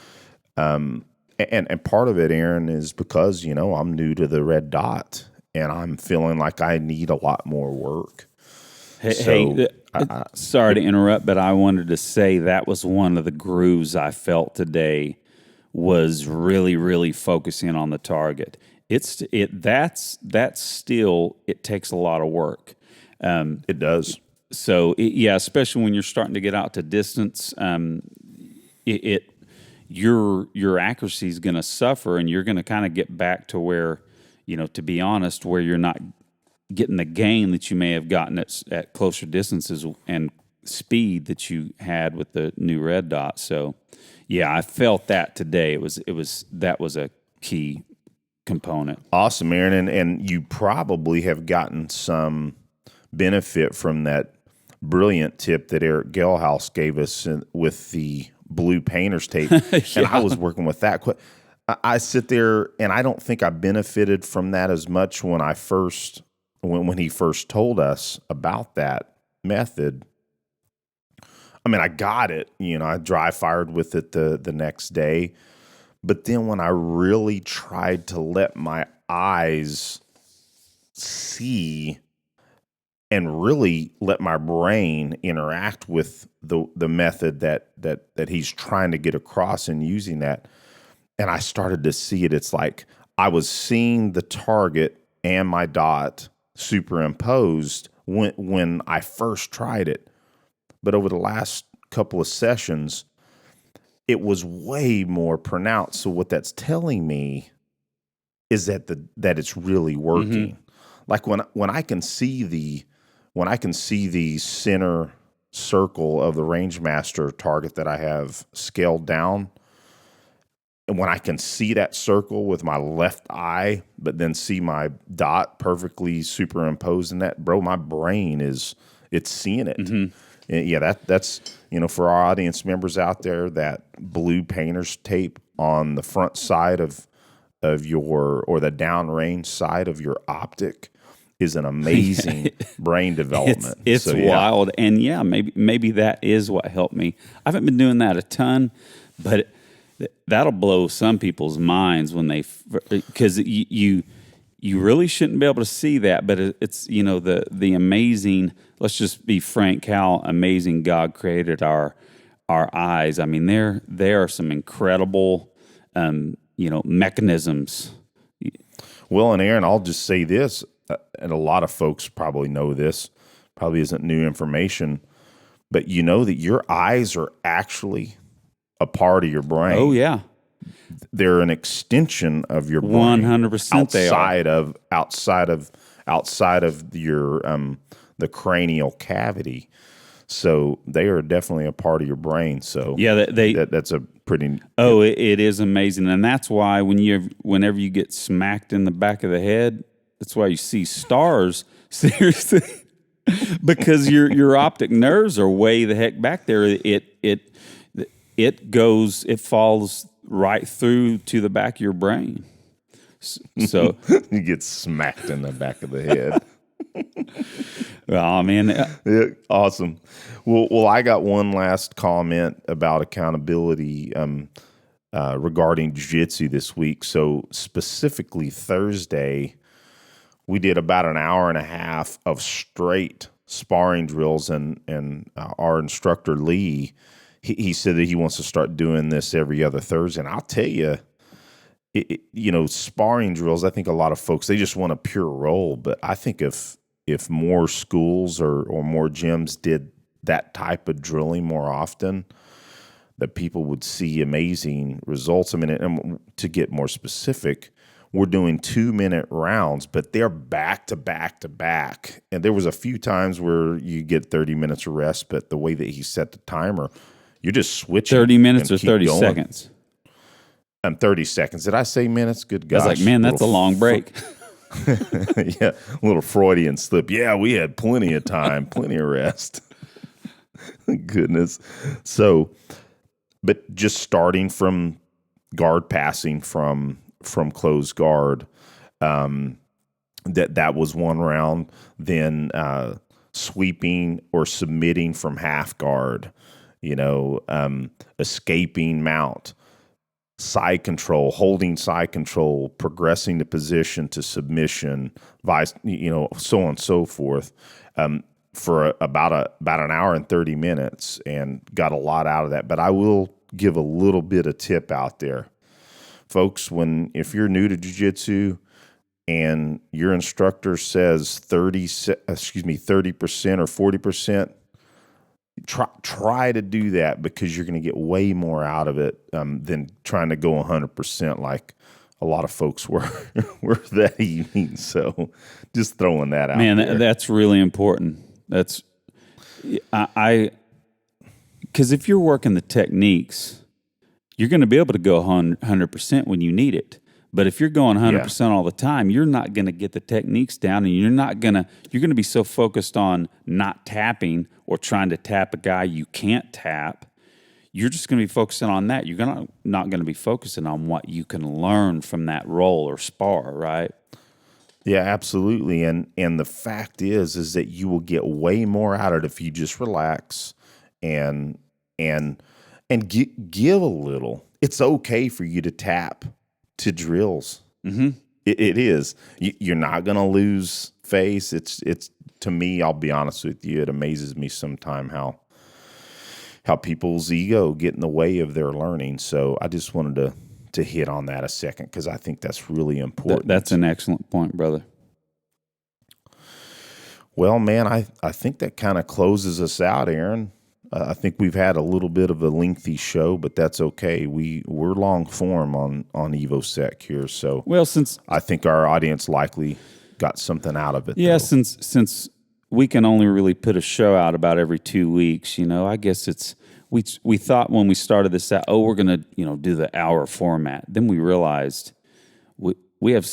And part of it, Aaron, is because, I'm new to the red dot, and I'm feeling like I need a lot more work. Sorry to interrupt, but I wanted to say that was one of the grooves I felt today, was really, really focusing on the target. That's still, it takes a lot of work. It does. So especially when you're starting to get out to distance, your accuracy is going to suffer, and you're going to kind of get back to where, to be honest, where you're not getting the gain that you may have gotten at closer distances and speed that you had with the new red dot. So, yeah, I felt that today. That was a key component. Awesome, Aaron, and you probably have gotten some benefit from that brilliant tip that Eric Gelhaus gave us with the blue painter's tape. Yeah. And I was working with that. I sit there, and I don't think I benefited from that as much when he first told us about that method. I mean, I got it. I dry fired with it the next day. But then when I really tried to let my eyes see and really let my brain interact with the method that he's trying to get across and using that, and I started to see it, it's like I was seeing the target and my dot superimposed when I first tried it. But over the last couple of sessions, it was way more pronounced. So what that's telling me is that it's really working. Mm-hmm. Like when I can see the center circle of the Rangemaster target that I have scaled down, and when I can see that circle with my left eye, but then see my dot perfectly superimposed in that, bro, my brain it's seeing it. Mm-hmm. Yeah, that's for our audience members out there, that blue painter's tape on the front side of or the downrange side of your optic is an amazing brain development. It's wild, and maybe that is what helped me. I haven't been doing that a ton, but that'll blow some people's minds when because you really shouldn't be able to see that, but it's the amazing. Let's just be frank, how amazing God created our eyes. I mean, there are some incredible mechanisms. Well, and Aaron, I'll just say this, and a lot of folks probably know this, probably isn't new information, but you know that your eyes are actually a part of your brain. Oh yeah, they're an extension of your brain. 100%. They are outside of your the cranial cavity. So they are definitely a part of your brain. So Yeah, that's a pretty. it is amazing, and that's why whenever you get smacked in the back of the head, that's why you see stars. Seriously, because your optic nerves are way the heck back there. It falls right through to the back of your brain. So You get smacked in the back of the head. oh man, Yeah, awesome. Well, I got one last comment about accountability regarding jiu-jitsu this week. So specifically Thursday, we did about an hour and a half of straight sparring drills, and our instructor Lee, he said that he wants to start doing this every other Thursday. And I'll tell you, sparring drills, I think a lot of folks, they just want a pure roll. But I think if more schools or more gyms did that type of drilling more often, that people would see amazing results. I mean, and to get more specific, we're doing 2-minute rounds, but they're back to back to back. And there was a few times where you get 30 minutes of rest, but the way that he set the timer, you're just switching. 30 minutes or 30 seconds? 30 seconds. Did I say minutes? Good gosh. I was like, man, that's a long break. Yeah, a little Freudian slip. Yeah, we had plenty of time, plenty of rest. Goodness. So, but just starting from guard passing from closed guard, that was one round. Then sweeping or submitting from half guard, escaping mount, side control, holding side control, progressing the position to submission, so on and so forth, for about an hour and 30 minutes, and got a lot out of that. But I will give a little bit of tip out there. Folks, if you're new to jiu-jitsu and your instructor says 30% or 40%, try to do that, because you're going to get way more out of it than trying to go 100% like a lot of folks were that evening. So just throwing that out there. Man, that's really important. That's because if you're working the techniques, you're going to be able to go 100% when you need it. But if you're going 100% all the time, you're not going to get the techniques down, and you're going to be so focused on not tapping or trying to tap a guy you can't tap. You're just going to be focusing on that. You're not going to be focusing on what you can learn from that roll or spar, right? Yeah, absolutely. And the fact is that you will get way more out of it if you just relax and give a little. It's okay for you to tap to drills. Mm-hmm. It is. You're not going to lose face. It's to me, I'll be honest with you, it amazes me sometimes how people's ego get in the way of their learning. So I just wanted to hit on that a second, because I think that's really important. That's an excellent point, brother. Well, man, I think that kind of closes us out, Aaron. I think we've had a little bit of a lengthy show, but that's okay. We're long form on EvoSec here, so since I think our audience likely got something out of it. Yeah, though. since we can only really put a show out about every 2 weeks, I guess it's we thought when we started this out, we're gonna do the hour format. Then we realized we have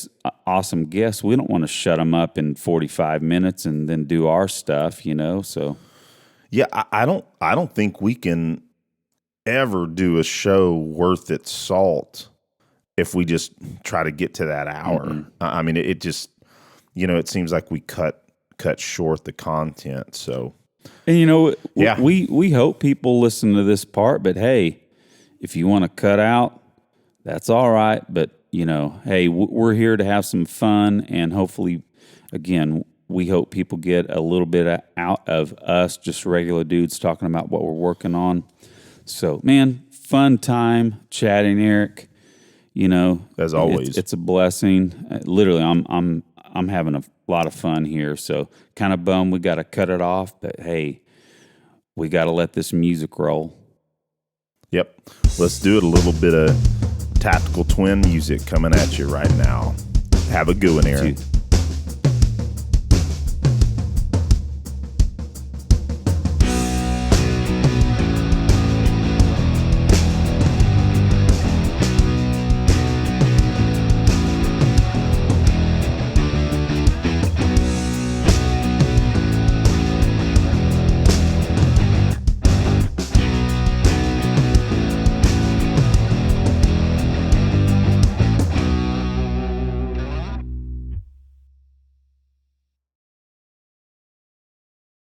awesome guests. We don't want to shut them up in 45 minutes and then do our stuff, so. Yeah, I don't think we can ever do a show worth its salt if we just try to get to that hour. Mm-hmm. I mean, it just, it seems like we cut short the content. So, and we hope people listen to this part. But hey, if you want to cut out, that's all right. But hey, we're here to have some fun, and hopefully, again, we hope people get a little bit out of us, just regular dudes talking about what we're working on. So, man, fun time chatting, Eric. As always, it's a blessing. Literally, I'm having a lot of fun here. So, kind of bummed we got to cut it off, but hey, we got to let this music roll. Yep, let's do it. A little bit of tactical twin music coming at you right now. Have a good one, Aaron.